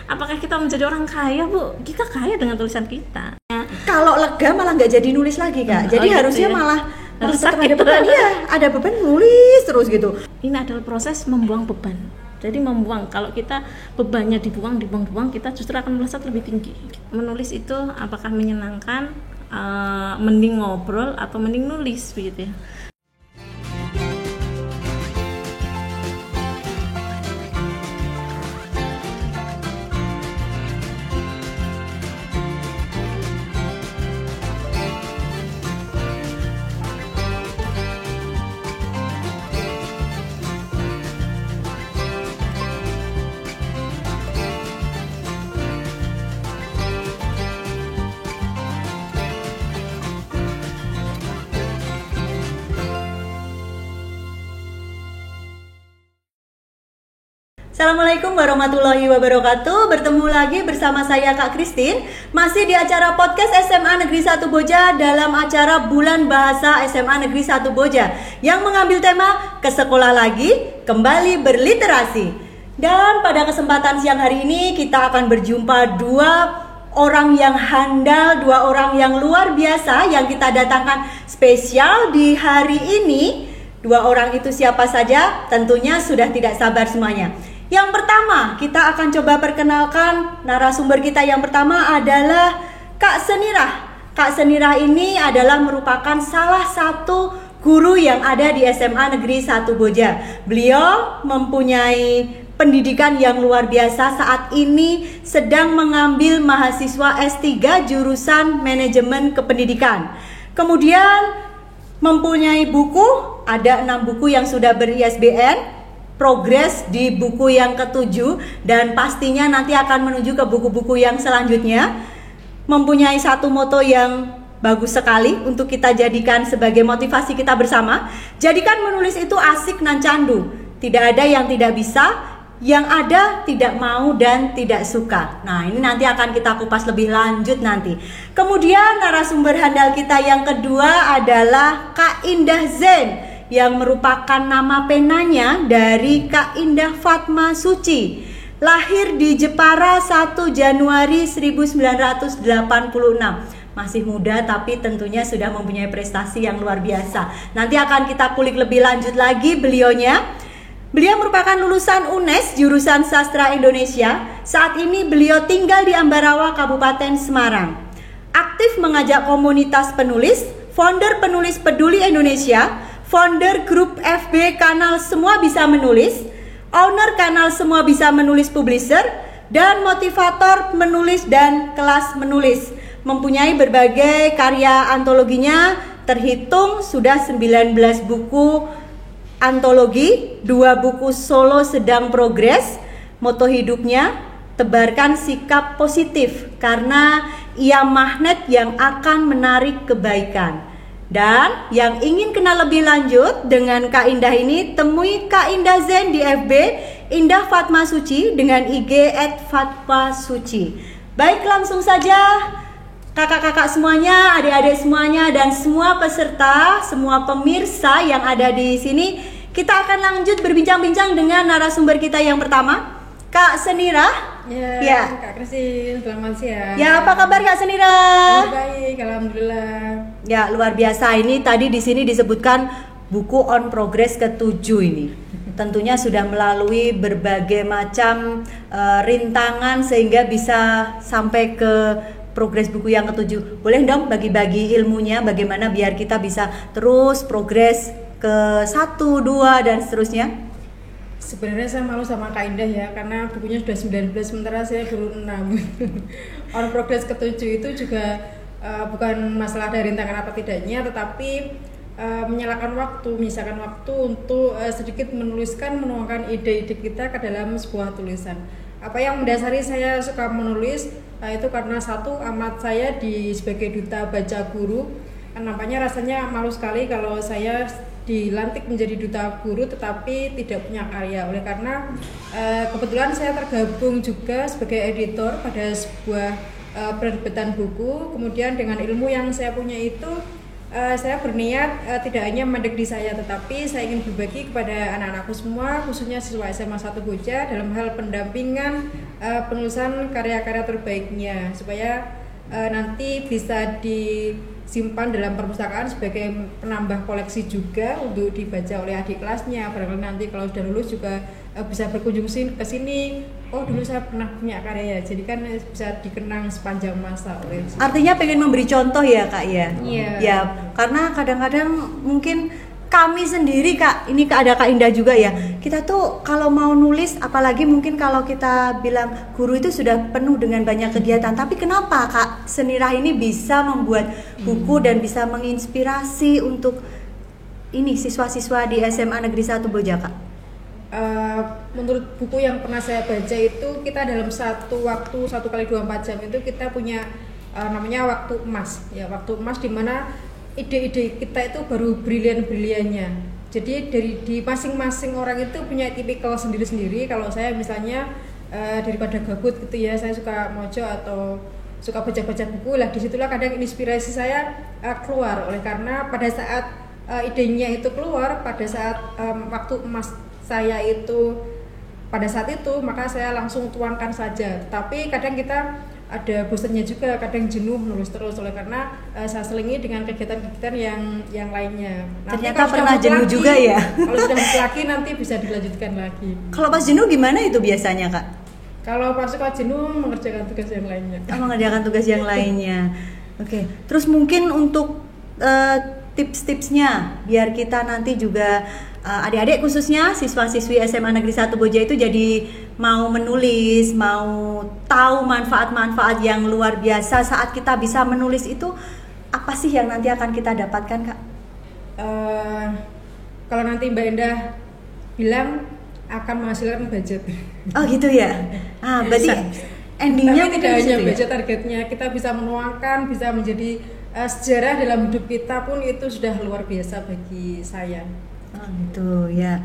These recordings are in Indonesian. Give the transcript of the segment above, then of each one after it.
Apakah kita menjadi orang kaya, Bu? Kita kaya dengan tulisan kita. Kalau lega malah nggak jadi nulis lagi, Kak. Jadi gitu harusnya ya. malah Harus tetap sakit. ada beban. Iya, ada beban nulis terus gitu. Ini adalah proses membuang beban. Jadi membuang, kalau kita bebannya dibuang, kita justru akan melesat lebih tinggi. Menulis itu apakah menyenangkan, mending ngobrol atau mending nulis begitu ya. Assalamualaikum warahmatullahi wabarakatuh. Bertemu lagi bersama saya Kak Christine, masih di acara podcast SMA Negeri 1 Boja dalam acara Bulan Bahasa SMA Negeri 1 Boja yang mengambil tema Ke Sekolah Lagi, Kembali Berliterasi. Dan pada kesempatan siang hari ini kita akan berjumpa dua orang yang handal, dua orang yang luar biasa yang kita datangkan spesial di hari ini. Dua orang itu siapa saja? Tentunya sudah tidak sabar semuanya. Yang pertama, kita akan coba perkenalkan narasumber kita yang pertama adalah Kak Senirah. Kak Senirah ini adalah merupakan salah satu guru yang ada di SMA Negeri 1 Boja. Beliau mempunyai pendidikan yang luar biasa, saat ini sedang mengambil mahasiswa S3 jurusan Manajemen Kependidikan. Kemudian mempunyai buku, ada 6 buku yang sudah ber-ISBN, progres di buku yang ke-7, dan pastinya nanti akan menuju ke buku-buku yang selanjutnya. Mempunyai satu moto yang bagus sekali untuk kita jadikan sebagai motivasi kita bersama. Jadikan menulis itu asik nan candu. Tidak ada yang tidak bisa, yang ada tidak mau dan tidak suka. Nah, ini nanti akan kita kupas lebih lanjut nanti. Kemudian narasumber handal kita yang kedua adalah Kak Indah Zen, yang merupakan nama penanya dari Kak Indah Fatma Suci. Lahir di Jepara 1 Januari 1986. Masih muda tapi tentunya sudah mempunyai prestasi yang luar biasa. Nanti akan kita kulik lebih lanjut lagi beliaunya. Beliau merupakan lulusan UNES jurusan Sastra Indonesia. Saat ini beliau tinggal di Ambarawa, Kabupaten Semarang. Aktif mengajak komunitas penulis, founder Penulis Peduli Indonesia, founder grup FB kanal Semua Bisa Menulis, owner kanal Semua Bisa Menulis Publisher, dan motivator menulis dan kelas menulis. Mempunyai berbagai karya antologinya, terhitung sudah 19 buku antologi, 2 buku solo sedang progres. Moto hidupnya, tebarkan sikap positif karena ia magnet yang akan menarik kebaikan. Dan yang ingin kenal lebih lanjut dengan Kak Indah ini, temui Kak Indah Zen di FB Indah Fatma Suci dengan IG @fatmasuci. Baik, langsung saja kakak-kakak semuanya, adik-adik semuanya, dan semua peserta, semua pemirsa yang ada di sini, kita akan lanjut berbincang-bincang dengan narasumber kita yang pertama, Kak Senirah. Ya, Kak Christine, selamat siang. Ya, apa kabar Kak Senirah? Baik, alhamdulillah. Ya, luar biasa. Ini tadi di sini disebutkan buku on progress ke-7 ini. Tentunya sudah melalui berbagai macam rintangan sehingga bisa sampai ke progres buku yang ke-7. Boleh dong bagi-bagi ilmunya bagaimana biar kita bisa terus progres ke 1, 2 dan seterusnya. Sebenarnya saya malu sama Kak Indah ya, karena bukunya sudah 19 sementara saya baru 6. On progress ke-7 itu juga bukan masalah dari rintangan apa tidaknya, tetapi menyalakan waktu, menyisakan waktu untuk sedikit menuangkan ide-ide kita ke dalam sebuah tulisan. Apa yang mendasari saya suka menulis itu karena satu, amat saya sebagai duta baca guru. Nampaknya rasanya malu sekali kalau saya dilantik menjadi duta guru tetapi tidak punya karya. Oleh karena kebetulan saya tergabung juga sebagai editor pada sebuah penerbitan buku. Kemudian dengan ilmu yang saya punya itu, saya berniat tidak hanya mandek di saya, tetapi saya ingin berbagi kepada anak-anakku semua, khususnya siswa SMA 1 Boja dalam hal pendampingan penulisan karya-karya terbaiknya supaya nanti bisa disimpan dalam perpustakaan sebagai penambah koleksi juga untuk dibaca oleh adik kelasnya. Barangkali nanti kalau sudah lulus juga bisa berkunjung ke sini. Oh, dulu saya pernah punya karya, jadi kan bisa dikenang sepanjang masa oleh. Artinya pengen memberi contoh ya Kak ya. Iya. Ya, karena kadang-kadang mungkin kami sendiri Kak, ini ada Kak Indah juga ya. Kita tuh kalau mau nulis, apalagi mungkin kalau kita bilang guru itu sudah penuh dengan banyak kegiatan. Tapi kenapa Kak Senira ini bisa membuat buku dan bisa menginspirasi untuk ini siswa-siswa di SMA Negeri 1 Boja Kak? Menurut buku yang pernah saya baca itu, kita dalam satu waktu 1 kali 24 jam itu kita punya namanya waktu emas ya, waktu emas di mana ide-ide kita itu baru brilian-briliannya. Jadi di masing-masing orang itu punya tipikal sendiri-sendiri. Kalau saya misalnya daripada gabut gitu ya, saya suka mojo atau suka baca-baca buku lah, disitulah kadang inspirasi saya keluar. Oleh karena pada saat idenya itu keluar, pada saat waktu emas saya itu pada saat itu, maka saya langsung tuangkan saja. Tapi kadang kita ada bosannya juga, kadang jenuh nulis terus. Oleh karena saya selingi dengan kegiatan-kegiatan yang lainnya. Nanti ternyata pernah jenuh lagi, juga ya. Kalau sudah lagi nanti bisa dilanjutkan lagi. Kalau pas jenuh gimana itu biasanya Kak? Kalau pas suka jenuh mengerjakan tugas yang lainnya. Mengerjakan tugas yang lainnya. Oke. Terus mungkin untuk tips-tipsnya biar kita nanti juga adik-adik khususnya siswa-siswi SMA Negeri 1 Boja itu jadi mau menulis, mau tahu manfaat-manfaat yang luar biasa saat kita bisa menulis itu, apa sih yang nanti akan kita dapatkan Kak? Kalau nanti Mbak Endah bilang akan menghasilkan budget. Oh gitu ya. Berarti endingnya tidak hanya ya? budget, targetnya kita bisa menuangkan, bisa menjadi sejarah dalam hidup kita pun itu sudah luar biasa bagi saya. Gitu ya.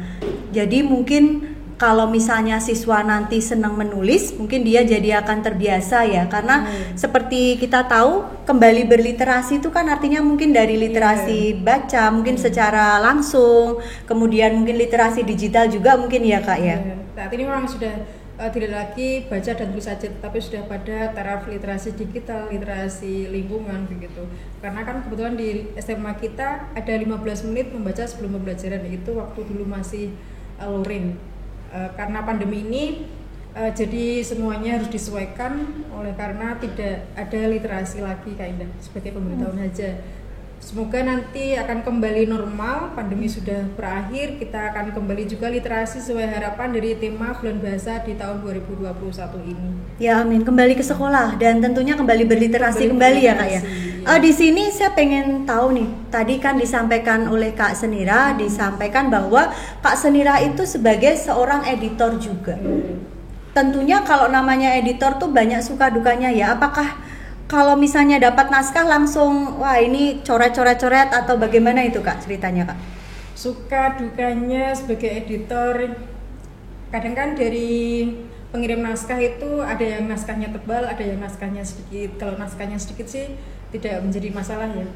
Jadi mungkin kalau misalnya siswa nanti senang menulis, mungkin dia jadi akan terbiasa ya. Karena seperti kita tahu, kembali berliterasi itu kan artinya mungkin dari literasi baca, mungkin secara langsung, kemudian mungkin literasi digital juga mungkin ya Kak ya. Saat ini memang sudah tidak lagi baca dan tulis saja, tetapi sudah pada taraf literasi digital, literasi lingkungan begitu. Karena kan kebetulan di SMA kita ada 15 menit membaca sebelum pembelajaran, itu waktu dulu masih luring. Karena pandemi ini jadi semuanya harus disesuaikan, oleh karena tidak ada literasi lagi Kak Indah, sebagai pemberitahuan aja. Semoga nanti akan kembali normal, pandemi sudah berakhir, kita akan kembali juga literasi sesuai harapan dari tema Bulan Bahasa di tahun 2021 ini. Ya amin, kembali ke sekolah dan tentunya kembali berliterasi kembali ya Kak ya. Di sini saya pengen tahu nih, tadi kan disampaikan oleh Kak Senira, disampaikan bahwa Kak Senira itu sebagai seorang editor juga. Tentunya kalau namanya editor tuh banyak suka dukanya ya, apakah kalau misalnya dapat naskah langsung, wah ini coret-coret atau bagaimana itu Kak ceritanya Kak? Suka dukanya sebagai editor, kadang kan dari pengirim naskah itu ada yang naskahnya tebal, ada yang naskahnya sedikit. Kalau naskahnya sedikit sih tidak menjadi masalah ya.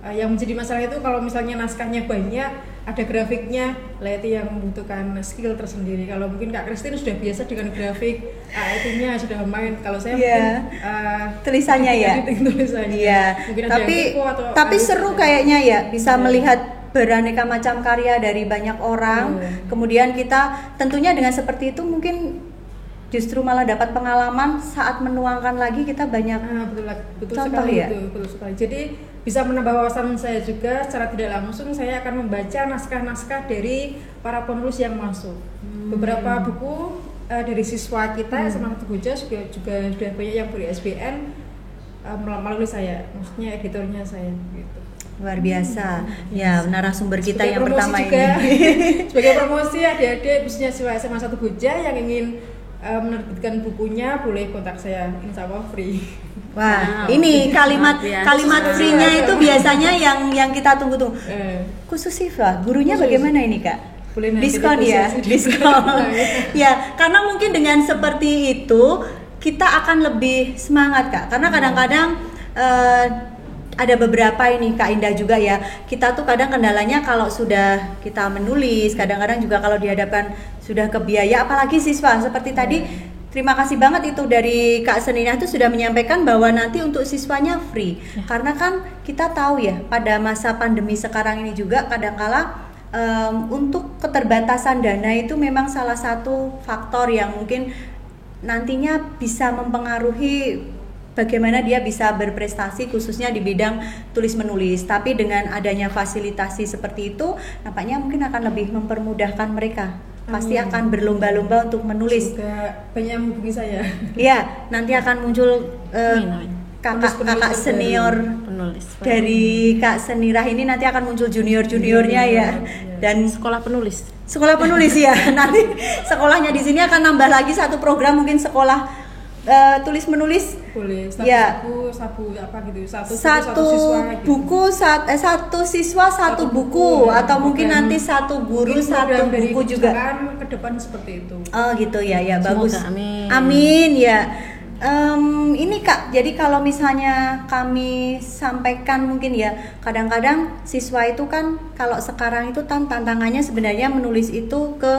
Yang menjadi masalah itu kalau misalnya naskahnya banyak, ada grafiknya, lah itu yang membutuhkan skill tersendiri. Kalau mungkin Kak Christine sudah biasa dengan grafik, itunya sudah main. Kalau saya mungkin tulisannya ya. Iya. Tapi seru kayaknya ya, bisa melihat beraneka macam karya dari banyak orang. Kemudian kita tentunya dengan seperti itu mungkin justru malah dapat pengalaman saat menuangkan lagi kita banyak betul contoh sekali, ya. Betul sekali. Jadi bisa menambah wawasan saya juga secara tidak langsung. Saya akan membaca naskah-naskah dari para penulis yang masuk. Beberapa buku dari siswa kita SMA 1 Boja juga sudah banyak yang beri SBN melalui saya, maksudnya editornya saya gitu. Luar biasa. Ya, narasumber kita sebagai yang pertama juga, ini. Sebagai promosi adik-adik khususnya siswa SMA 1 Boja yang ingin menerbitkan bukunya, boleh kontak saya, insya Allah free. Wah, ini kalimat free-nya itu biasanya yang kita tunggu-tunggu. Khusus siswa, gurunya bagaimana ini Kak? Boleh diskon ya, diskon. Ya, karena mungkin dengan seperti itu kita akan lebih semangat Kak. Karena kadang-kadang ada beberapa ini Kak Indah juga ya, kita tuh kadang kendalanya kalau sudah kita menulis, kadang-kadang juga kalau dihadapkan sudah ke biaya, apalagi siswa seperti tadi terima kasih banget itu dari Kak Senina itu sudah menyampaikan bahwa nanti untuk siswanya free. Karena kan kita tahu ya pada masa pandemi sekarang ini juga kadangkala untuk keterbatasan dana itu memang salah satu faktor yang mungkin nantinya bisa mempengaruhi bagaimana dia bisa berprestasi khususnya di bidang tulis menulis. Tapi dengan adanya fasilitasi seperti itu, nampaknya mungkin akan lebih mempermudahkan mereka. Pasti akan berlomba-lomba untuk menulis. Semoga banyak yang menghubungi saya. Iya, nanti akan muncul kakak senior penulis dari Kak Senirah ini, nanti akan muncul juniornya ya. Dan sekolah penulis ya. Nanti sekolahnya di sini akan nambah lagi satu program, mungkin sekolah tulis menulis. Boleh, sabu apa gitu, satu siswa satu buku ya. Atau mungkin nanti satu guru satu buku juga ke depan seperti itu. Oh gitu ya, bagus. Semoga, amin ya. Ini Kak, jadi kalau misalnya kami sampaikan mungkin ya, kadang-kadang siswa itu kan kalau sekarang itu tantangannya sebenarnya menulis itu ke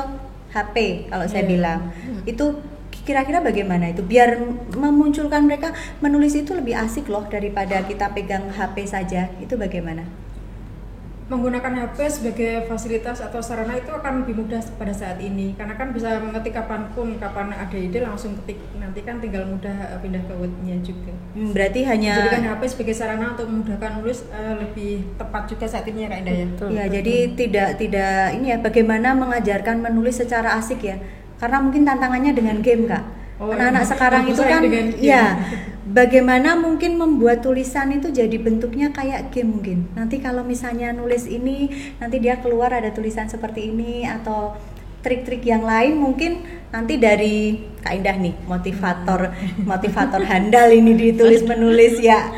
HP kalau saya bilang. Itu kira-kira bagaimana itu biar memunculkan mereka menulis itu lebih asik loh daripada kita pegang HP saja, itu bagaimana? Menggunakan HP sebagai fasilitas atau sarana itu akan lebih mudah pada saat ini, karena kan bisa mengetik kapan ada ide langsung ketik, nanti kan tinggal mudah pindah ke Word-nya juga. Berarti hanya jadikan HP sebagai sarana untuk memudahkan nulis lebih tepat juga saat ini ya Kak Indah ya. Ya, jadi tidak ini ya, bagaimana mengajarkan menulis secara asik ya. Karena mungkin tantangannya dengan game Kak. Anak-anak sekarang itu kan ya, bagaimana mungkin membuat tulisan itu jadi bentuknya kayak game mungkin. Nanti kalau misalnya nulis ini, nanti dia keluar ada tulisan seperti ini, atau trik-trik yang lain mungkin nanti dari Kak Indah nih, motivator handal ini di tulis menulis ya.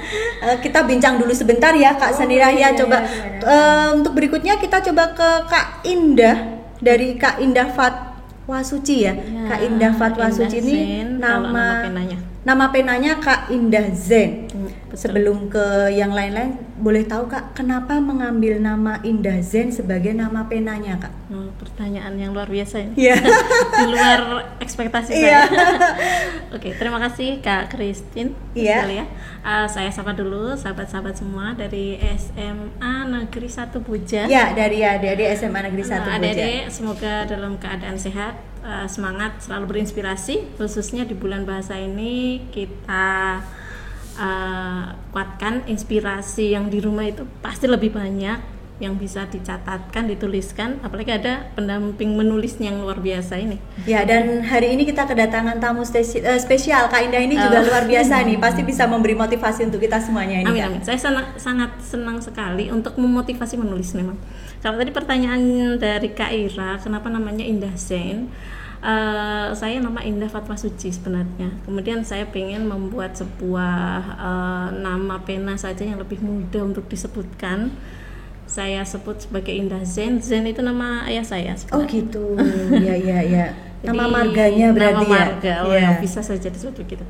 Kita bincang dulu sebentar ya Kak Senirah ya. Coba untuk berikutnya kita coba ke Kak Indah, dari Kak Indah Fatwasuci ya. Kak Indah Fatwasuci ini nama penanya Kak Indah Zen. Sebelum ke yang lain-lain, boleh tahu Kak, kenapa mengambil nama Indah Zen sebagai nama penanya Kak? Pertanyaan yang luar biasa ini. Yeah. Di luar ekspektasi saya. Oke, terima kasih Kak Christine. Iya. Saya sapa dulu sahabat-sahabat semua dari SMA Negeri 1 Boja. Ya, dari SMA Negeri 1 Boja. Adik-adik semoga dalam keadaan sehat, semangat, selalu berinspirasi. Khususnya di bulan bahasa ini kita kuatkan inspirasi yang di rumah itu pasti lebih banyak yang bisa dicatatkan, dituliskan, apalagi ada pendamping menulisnya yang luar biasa ini. Ya, dan hari ini kita kedatangan tamu spesial. Kak Indah ini juga luar biasa nih, pasti bisa memberi motivasi untuk kita semuanya ini. Amin. Saya sangat senang sekali untuk memotivasi menulis memang. Kalau tadi pertanyaan dari Kak Ira, kenapa namanya Indah Zen? Saya nama Indah Fatwasuci sebenarnya. Kemudian saya pengen membuat sebuah nama pena saja yang lebih mudah untuk disebutkan. Saya sebut sebagai Indah Zen. Zen itu nama ayah saya sebenarnya. Oh gitu. Iya. Nama marganya berarti nama marga, ya. Bisa saja disebut begitu.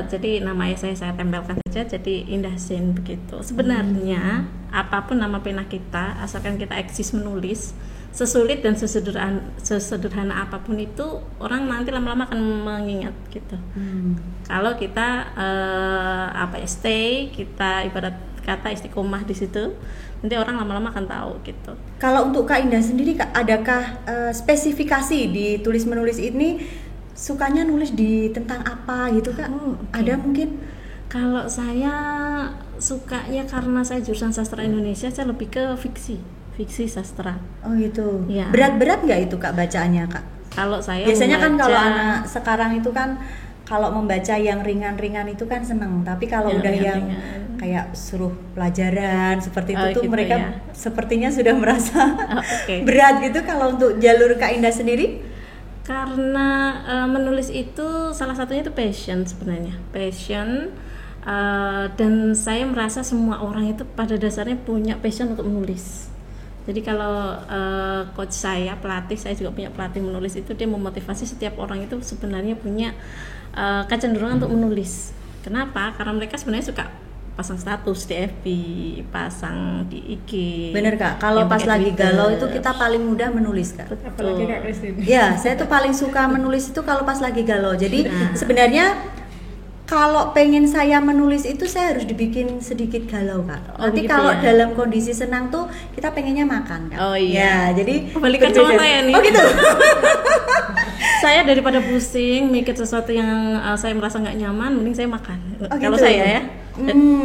Jadi nama ayah saya tempelkan saja jadi Indah Zen begitu. Sebenarnya apapun nama pena kita, asalkan kita eksis menulis, sesulit dan sesederhana apapun itu, orang nanti lama-lama akan mengingat gitu. Kalau kita stay, kita ibarat kata istiqomah di situ, nanti orang lama-lama akan tahu gitu. Kalau untuk Kak Indah sendiri Kak, adakah spesifikasi di tulis menulis ini, sukanya nulis di tentang apa gitu Kak? Ada mungkin? Kalau saya sukanya karena saya jurusan sastra Indonesia, saya lebih ke fiksi sastra. Oh gitu. Ya. Berat-berat nggak itu Kak bacaannya Kak? Kalau saya biasanya kan kalau anak sekarang itu kan kalau membaca yang ringan-ringan itu kan seneng, tapi kalau udah yang kayak suruh pelajaran seperti itu tuh gitu mereka ya? Sepertinya sudah merasa berat gitu. Kalau untuk jalur Kak Indah sendiri? Karena menulis itu salah satunya itu passion sebenarnya. Dan saya merasa semua orang itu pada dasarnya punya passion untuk menulis. Jadi kalau coach saya, pelatih saya juga punya pelatih menulis itu, dia memotivasi setiap orang itu sebenarnya punya kecenderungan untuk menulis. Kenapa? Karena mereka sebenarnya suka pasang status di FB, pasang di IG. Bener Kak, kalau yang pas pakai lagi Twitter. galau itu kita paling mudah menulis Kak. Apalagi Kak Christine. Ya, saya tuh paling suka menulis itu kalau pas lagi galau. Jadi sebenarnya kalau pengen saya menulis itu saya harus dibikin sedikit galau Kak. Oh, Nanti gitu kalau ya? dalam kondisi senang tuh kita pengennya makan Kak. Oh, iya. Ya, jadi Kebalikan sama berbeda. saya nih. Oh gitu. Saya daripada pusing mikir sesuatu yang saya merasa nggak nyaman, mending saya makan. Kalau gitu. saya ya,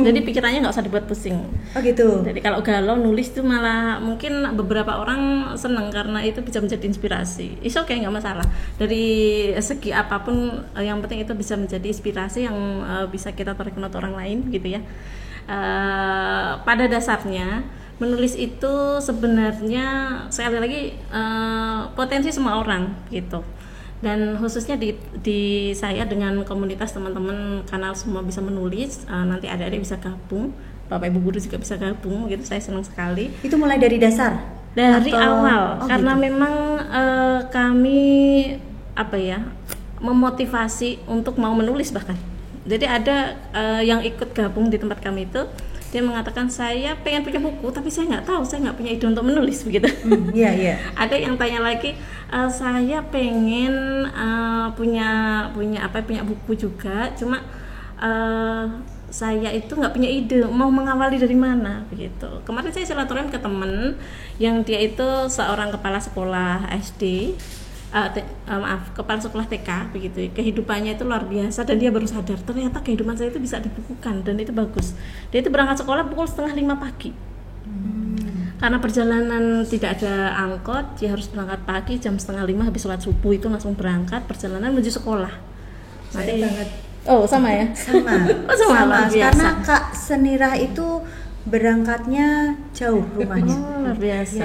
jadi pikirannya nggak usah dibuat pusing. Oh gitu. Jadi kalau galau nulis tuh malah mungkin beberapa orang seneng karena itu bisa menjadi inspirasi. It's okay, nggak masalah. Dari segi apapun, yang penting itu bisa menjadi inspirasi yang bisa kita tarik note orang lain gitu ya. Pada dasarnya menulis itu sebenarnya sekali lagi potensi semua orang gitu. Dan khususnya di saya dengan komunitas teman-teman kanal semua bisa menulis, nanti adik-adik bisa gabung, bapak ibu guru juga bisa gabung gitu, saya senang sekali Itu mulai dari dasar? dari Atau- awal karena gitu. memang kami memotivasi untuk mau menulis bahkan. Jadi ada yang ikut gabung di tempat kami itu, dia mengatakan saya pengen punya buku tapi saya nggak tahu, saya nggak punya ide untuk menulis begitu. Iya, iya. Ada yang tanya lagi, saya pengen punya buku juga, cuma saya itu nggak punya ide mau mengawali dari mana begitu. Kemarin saya silaturahim ke temen yang dia itu seorang kepala sekolah SD, kepala sekolah TK begitu. Kehidupannya itu luar biasa dan dia baru sadar ternyata kehidupan saya itu bisa dibukukan dan itu bagus. Dia itu berangkat sekolah pukul 4:30 pagi. Karena perjalanan tidak ada angkot, dia harus berangkat pagi jam 4:30 habis sholat subuh itu langsung berangkat perjalanan menuju sekolah. Saya banget. Oh sama ya? Sama. Oh, sama, luar biasa. Karena Kak Senira itu berangkatnya jauh rumahnya. Oh, luar biasa.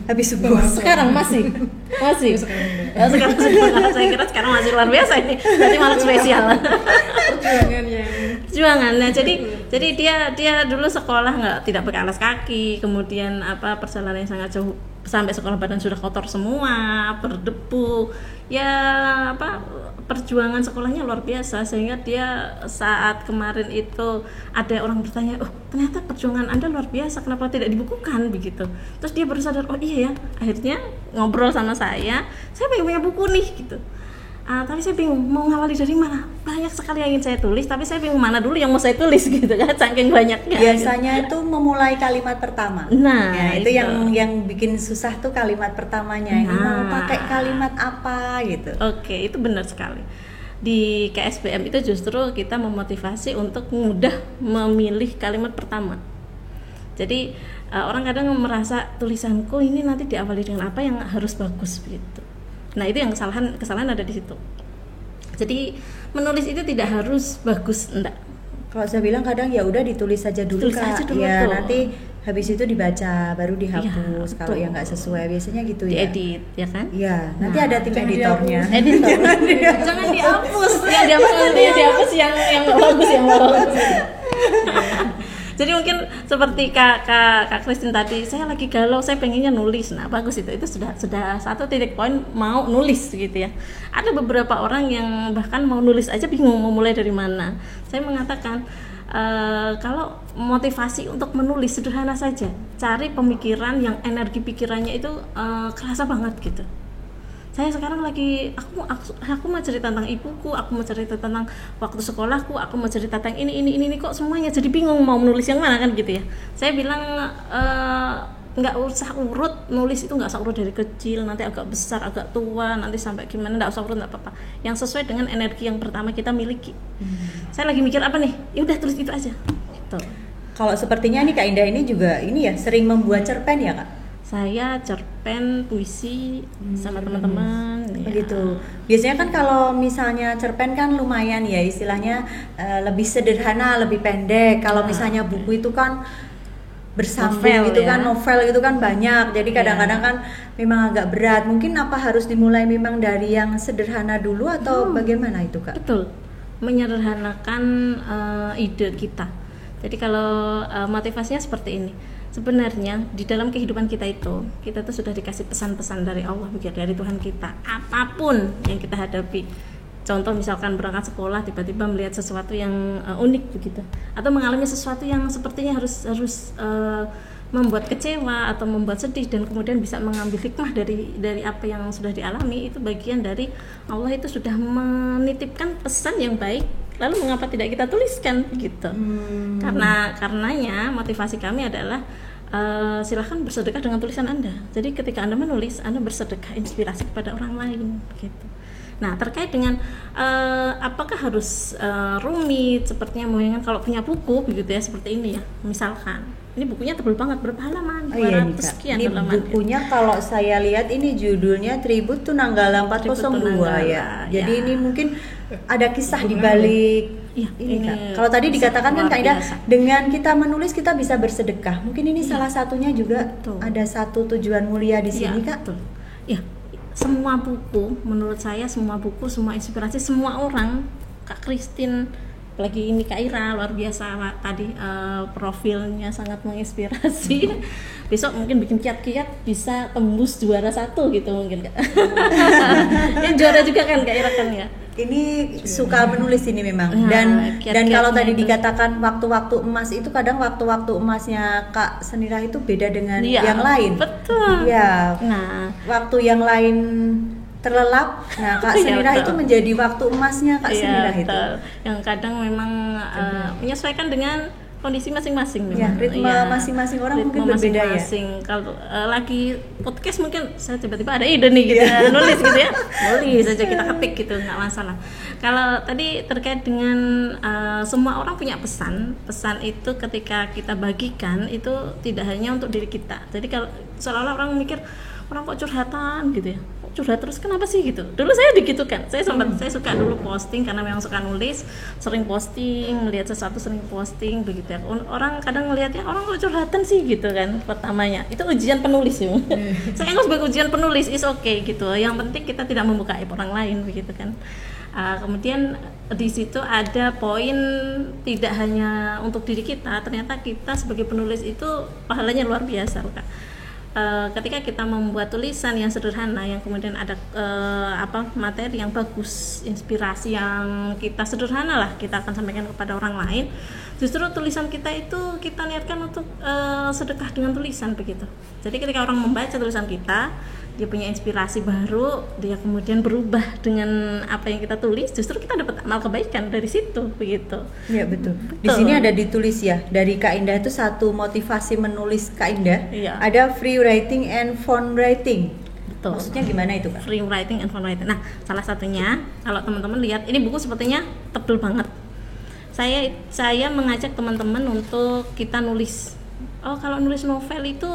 Habis subuh. Sekarang masih. Ya, sekarang saya kira sekarang masih luar biasa ini. Berarti malah spesial. Perjuangan yang Perjuangan. Nah, jadi dia dulu sekolah tidak pakai alas kaki, kemudian perjalanan yang sangat jauh sampai sekolah badan sudah kotor semua, berdebu. Ya perjuangan sekolahnya luar biasa sehingga dia saat kemarin itu ada orang bertanya, oh ternyata perjuangan Anda luar biasa, kenapa tidak dibukukan begitu. Terus dia baru sadar, oh iya ya, akhirnya ngobrol sama saya pengen punya buku nih gitu. Tapi saya bingung mau ngawali dari mana, banyak sekali yang ingin saya tulis tapi saya bingung mana dulu yang mau saya tulis gitu kan, saking banyaknya. Biasanya itu memulai kalimat pertama. Nah, ya, itu yang bikin susah tuh kalimat pertamanya. Ini mau pakai kalimat apa gitu. Oke, itu benar sekali. Di KSBM itu justru kita memotivasi untuk mudah memilih kalimat pertama. Jadi orang kadang merasa tulisanku ini nanti diawali dengan apa yang harus bagus begitu. Nah, itu yang kesalahan ada di situ. Jadi menulis itu tidak harus bagus, enggak. Kalau saya bilang kadang ya udah ditulis saja dulu Tulis Kak. aja dulu Ya tuh. nanti habis itu dibaca baru dihapus. Iya, Kalau betul. yang nggak sesuai biasanya gitu ya. Diedit, ya kan? Iya, nanti Nah, ada tim jangan editornya. Editor. Jangan dihapus. Yang dihapus yang nggak bagus, yang nggak bagus. Jadi mungkin seperti Kak Christine tadi, saya lagi galau, saya pengennya nulis. Nah, bagus itu sudah satu titik poin mau nulis gitu ya. Ada beberapa orang yang bahkan mau nulis aja bingung mau mulai dari mana. Saya mengatakan kalau motivasi untuk menulis sederhana saja, cari pemikiran yang energi pikirannya itu kerasa banget gitu. Saya sekarang lagi aku mau cerita tentang ibuku, aku mau cerita tentang waktu sekolahku, aku mau cerita tentang ini kok semuanya jadi bingung mau menulis yang mana kan gitu ya. Saya bilang nggak usah urut, nulis itu nggak usah urut dari kecil, nanti agak besar, agak tua, nanti sampai gimana, nggak usah urut, nggak apa-apa. Yang sesuai dengan energi yang pertama kita miliki. Saya lagi mikir apa nih? Ya udah tulis itu aja. Gitu. Kalau sepertinya nih Kak Indah ini juga ini ya sering membuat cerpen ya Kak? Saya cerpen puisi sama teman-teman. Ya. Begitu. Biasanya kan kalau misalnya cerpen kan lumayan ya istilahnya lebih sederhana, lebih pendek. Kalau misalnya buku itu kan bersambung Novel, gitu ya. kan, novel gitu kan banyak. Jadi kadang-kadang kan memang agak berat. Mungkin apa harus dimulai memang dari yang sederhana dulu atau bagaimana itu Kak? Betul, menyederhanakan ide kita. Jadi kalau motivasinya seperti ini. Sebenarnya di dalam kehidupan kita tuh sudah dikasih pesan-pesan dari Allah, dari Tuhan kita. Apapun yang kita hadapi, Contoh misalkan berangkat sekolah tiba-tiba melihat sesuatu yang unik begitu, atau mengalami sesuatu yang sepertinya harus membuat kecewa atau membuat sedih, dan kemudian bisa mengambil hikmah dari apa yang sudah dialami. Itu bagian dari Allah itu sudah menitipkan pesan yang baik, lalu mengapa tidak kita tuliskan gitu. Karenanya motivasi kami adalah silahkan bersedekah dengan tulisan Anda. Jadi ketika Anda menulis, Anda bersedekah inspirasi kepada orang lain gitu. Nah, terkait dengan apakah harus rumit sepertinya mungkin kalau punya buku begitu ya, seperti ini ya. Misalkan ini bukunya tebal banget, berapa halaman? 200 sekian ini halaman. bukunya gitu. Kalau saya lihat ini judulnya Tribut Tunanggala 402 ya. Jadi ini mungkin ada kisah di balik ini Kak. Kalau tadi dikatakan kan Kak Ida, dengan kita menulis kita bisa bersedekah. Mungkin ini salah satunya juga ada satu tujuan mulia di sini Kak. Betul. Ya, semua buku menurut saya, semua buku, semua inspirasi, semua orang, Kak Christine, apalagi ini Kak Ira, luar biasa tadi profilnya sangat menginspirasi. Besok mungkin bikin kiat-kiat bisa tembus juara 1 gitu mungkin Kak. Ini juara juga kan Kak Ira kan ya. Ini suka menulis ini memang. Dan kalau tadi dikatakan waktu-waktu emas itu, kadang waktu-waktu emasnya Kak Senira itu beda dengan yang lain. Betul. Ya. Nah, waktu yang lain terlelap, nah Kak Senira itu menjadi waktu emasnya Kak Senira itu. Yang kadang memang menyesuaikan dengan kondisi masing-masing memang. Ya, ritme masing-masing orang mungkin berbeda ya. Kalau lagi podcast mungkin saya tiba-tiba ada ide nih gitu ya, nulis gitu ya. Nulis aja, kita ketik gitu, nggak masalah. Kalau tadi terkait dengan semua orang punya pesan itu ketika kita bagikan itu tidak hanya untuk diri kita. Jadi kalau seolah-olah orang mikir, orang kok curhatan gitu ya, curhat terus kenapa sih gitu. Dulu saya digitukan, saya suka dulu posting karena memang suka nulis, sering posting, melihat sesuatu sering posting begitu ya. Orang kadang ngelihatnya, orang kok curhatan sih gitu kan. Pertamanya itu ujian penulis ya. Saya anggap sebagai ujian penulis, is okay gitu. Yang penting kita tidak membuka aib orang lain begitu kan. Kemudian di situ ada poin, tidak hanya untuk diri kita, ternyata kita sebagai penulis itu pahalanya luar biasa Kak. Ketika kita membuat tulisan yang sederhana, yang kemudian ada materi yang bagus, inspirasi yang kita sederhana lah, kita akan sampaikan kepada orang lain. Justru tulisan kita itu kita niatkan untuk sedekah dengan tulisan begitu. Jadi ketika orang membaca tulisan kita, dia punya inspirasi baru, dia kemudian berubah dengan apa yang kita tulis, justru kita dapat amal kebaikan dari situ begitu. Iya betul. Di sini ada ditulis ya, dari Kak Indah itu satu motivasi menulis Kak Indah, ada free writing and fun writing. Betul. Maksudnya gimana itu Kak? Free writing and fun writing. Nah, salah satunya kalau teman-teman lihat, ini buku sepertinya tebal banget. Saya mengajak teman-teman untuk kita nulis. Oh, kalau nulis novel itu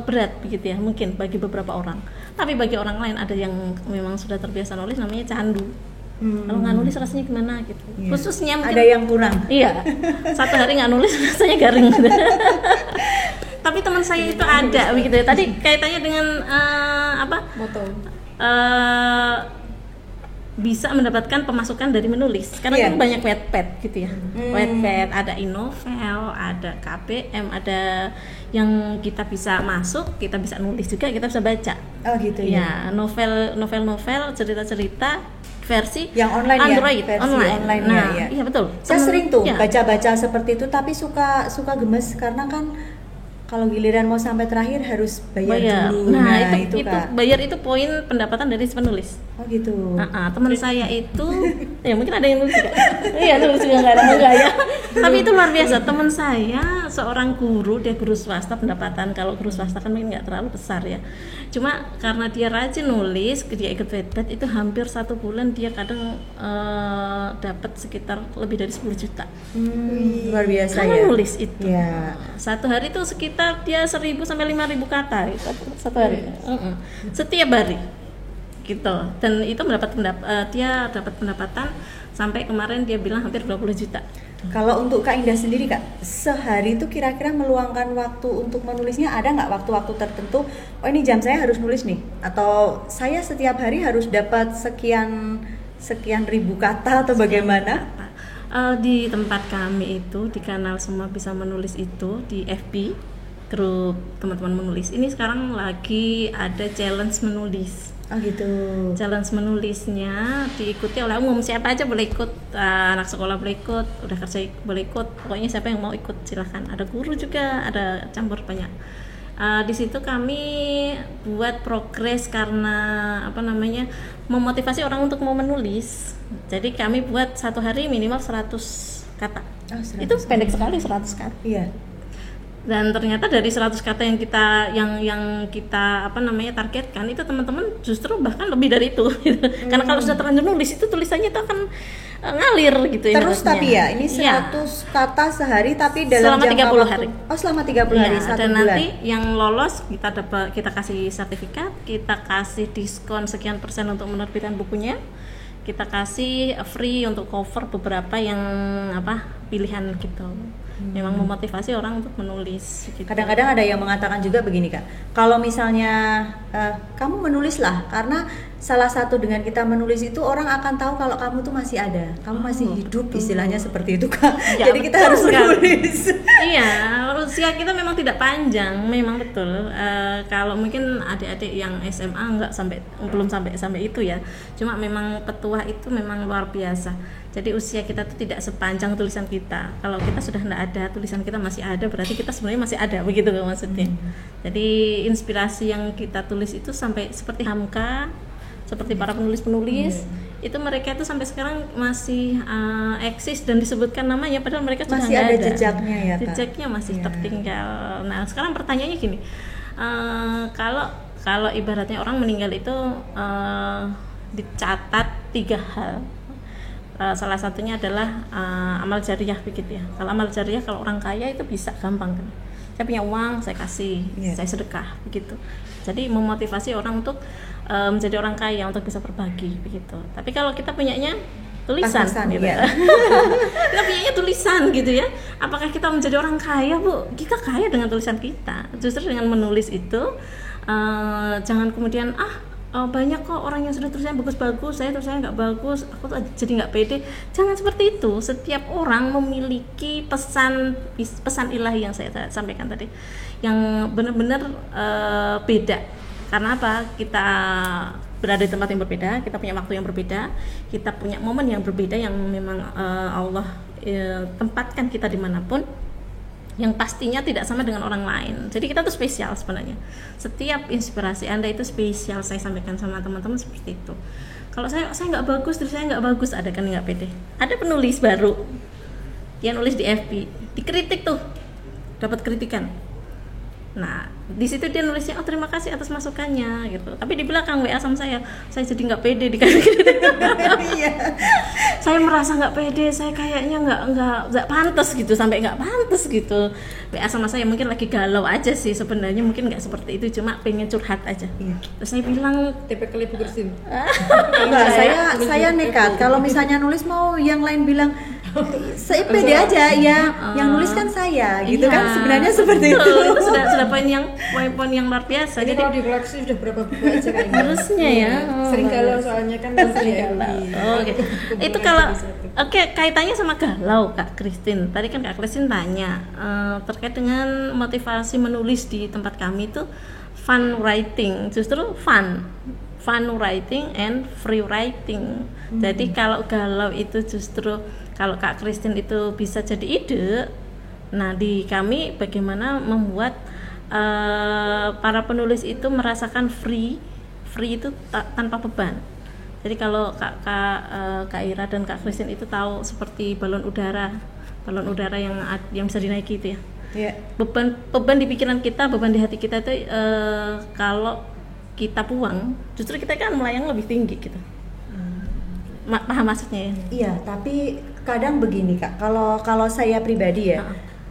berat begitu ya, mungkin bagi beberapa orang. Tapi bagi orang lain ada yang memang sudah terbiasa nulis, namanya candu. Kalau nggak nulis rasanya gimana gitu. Yeah. Khususnya mungkin ada yang kurang. Iya. Satu hari nggak nulis rasanya garing gitu. Tapi teman saya itu ada begitu ya. Tadi kaitannya dengan moto. Bisa mendapatkan pemasukan dari menulis karena kan banyak Wattpad gitu ya. Wattpad, ada Inovel, ada KBM, ada yang kita bisa masuk, kita bisa nulis juga, kita bisa baca. Oh gitu ya. Novel, cerita-cerita versi yang online Android, ya, versi online nah, ya. Iya betul. Saya sering tuh baca-baca seperti itu, tapi suka gemes karena kan kalau giliran mau sampai terakhir harus bayar dulu. Nah itu bayar itu poin pendapatan dari si penulis. Oh gitu. Teman saya itu ya mungkin ada yang nulis juga. Iya, nulis juga nggak ada enggak ya. Tapi itu luar biasa. Teman saya seorang guru, dia guru swasta, pendapatan kalau guru swasta kan mungkin nggak terlalu besar ya. Cuma karena dia rajin nulis, dia ikut Wattpad, itu hampir 1 bulan dia kadang dapat sekitar lebih dari 10 juta. Luar biasa karena ya. Nulis itu. Ya. Satu hari itu sekitar dia 1.000 sampai 5.000 kata satu hari. Setiap hari. Gitu. Dan itu dia dapat pendapatan sampai kemarin dia bilang hampir 20 juta. Kalau untuk Kak Indah sendiri Kak, sehari itu kira-kira meluangkan waktu untuk menulisnya ada nggak waktu-waktu tertentu? Oh ini jam saya harus nulis nih, atau saya setiap hari harus dapat sekian ribu kata atau bagaimana? Di tempat kami itu di kanal Semua Bisa Menulis itu di FB grup teman-teman menulis ini sekarang lagi ada challenge menulis. Oh gitu. Challenge menulisnya diikuti oleh umum, siapa aja boleh ikut, anak sekolah boleh ikut, udah kerja boleh ikut, pokoknya siapa yang mau ikut silahkan. Ada guru juga, ada campur banyak. Di situ kami buat progres karena memotivasi orang untuk mau menulis. Jadi kami buat satu hari minimal 100 kata. Oh, 100 itu pendek sekali 100 kata. Iya. Dan ternyata dari 100 kata yang kita targetkan itu teman-teman justru bahkan lebih dari itu gitu. Karena kalau sudah terlanjur nulis itu tulisannya itu akan ngalir gitu. Terus tapi ya ini 100 kata sehari tapi dalam selama 30 hari. Oh, selama 30 hari, 1 dan bulan. nanti yang lolos kita kasih sertifikat, kita kasih diskon sekian persen untuk menerbitkan bukunya. Kita kasih free untuk cover beberapa yang pilihan gitu. Memang memotivasi orang untuk menulis gitu. Kadang-kadang ada yang mengatakan juga begini Kak, kalau misalnya kamu menulislah, karena salah satu dengan kita menulis itu orang akan tahu kalau kamu tuh masih ada, kamu masih hidup, istilahnya seperti itu Kak. Ya, jadi kita harus menulis. Iya, usia kita memang tidak panjang, memang betul. Kalau mungkin adik-adik yang SMA belum sampai itu ya. Cuma memang petuah itu memang luar biasa. Jadi usia kita tuh tidak sepanjang tulisan kita. Kalau kita sudah tidak ada, tulisan kita masih ada, berarti kita sebenarnya masih ada, begitu maksudnya. Jadi inspirasi yang kita tulis itu sampai seperti Hamka, seperti para penulis-penulis, itu mereka itu sampai sekarang masih eksis dan disebutkan namanya, padahal mereka sudah masih ada jejaknya ya Kak. Jejaknya masih tertinggal. Nah sekarang pertanyaannya gini, kalau ibaratnya orang meninggal itu dicatat 3 hal. Salah satunya adalah amal jariah begitu ya. Kalau amal jariah, kalau orang kaya itu bisa gampang kan. Saya punya uang, saya kasih, saya sedekah begitu. Jadi memotivasi orang untuk menjadi orang kaya, untuk bisa berbagi begitu. Tapi kalau kita punyanya tulisan gitu. Ya. Kita punyanya tulisan gitu ya. Apakah kita menjadi orang kaya, Bu? Kita kaya dengan tulisan kita. Justru dengan menulis itu jangan kemudian banyak kok orang yang sudah tulisannya bagus-bagus, saya tulisannya nggak bagus, aku tuh jadi nggak pede. Jangan seperti itu. Setiap orang memiliki pesan ilahi yang saya sampaikan tadi, yang benar-benar beda. Karena apa? Kita berada di tempat yang berbeda, kita punya waktu yang berbeda, kita punya momen yang berbeda yang memang Allah tempatkan kita dimanapun, yang pastinya tidak sama dengan orang lain. Jadi kita tuh spesial sebenarnya. Setiap inspirasi Anda itu spesial, saya sampaikan sama teman-teman seperti itu. Kalau saya nggak bagus, terus saya nggak bagus, ada kan nggak pede. Ada penulis baru, dia nulis di FB, dikritik tuh, dapat kritikan. Nah di situ dia nulisnya, terima kasih atas masukannya gitu. Tapi di belakang WA sama saya jadi nggak pede dikasih kritik. Saya merasa nggak pede, saya kayaknya nggak pantas gitu, sampai nggak pantas gitu. WA sama saya mungkin lagi galau aja sih sebenarnya, mungkin nggak seperti itu, cuma pengen curhat aja. Terus saya bilang tipikal ibu bersin. Enggak, saya nekat. Kalau misalnya nulis mau yang lain bilang saya pede aja ya, yang nulis kan saya gitu kan, sebenarnya seperti itu. Itu sudah poin yang luar biasa. Jadi kalau di koleksi sudah berapa buku aja kayaknya. Harusnya ya. Sering galau soalnya kan sering galau. Oke. Itu kalau kaitannya sama galau Kak Christine. Tadi kan Kak Christine tanya terkait dengan motivasi menulis di tempat kami itu fun writing. Justru fun writing and free writing. Jadi kalau galau itu justru kalau Kak Christine itu bisa jadi ide. Nah di kami bagaimana membuat para penulis itu merasakan free itu tanpa beban. Jadi kalau Kak Ira dan Kak Christine itu tahu seperti balon udara yang bisa dinaiki itu ya. Yeah. Beban di pikiran kita, beban di hati kita itu kalau kita buang, justru kita kan melayang lebih tinggi gitu. Paham maksudnya ya? Iya, tapi kadang begini Kak, kalau saya pribadi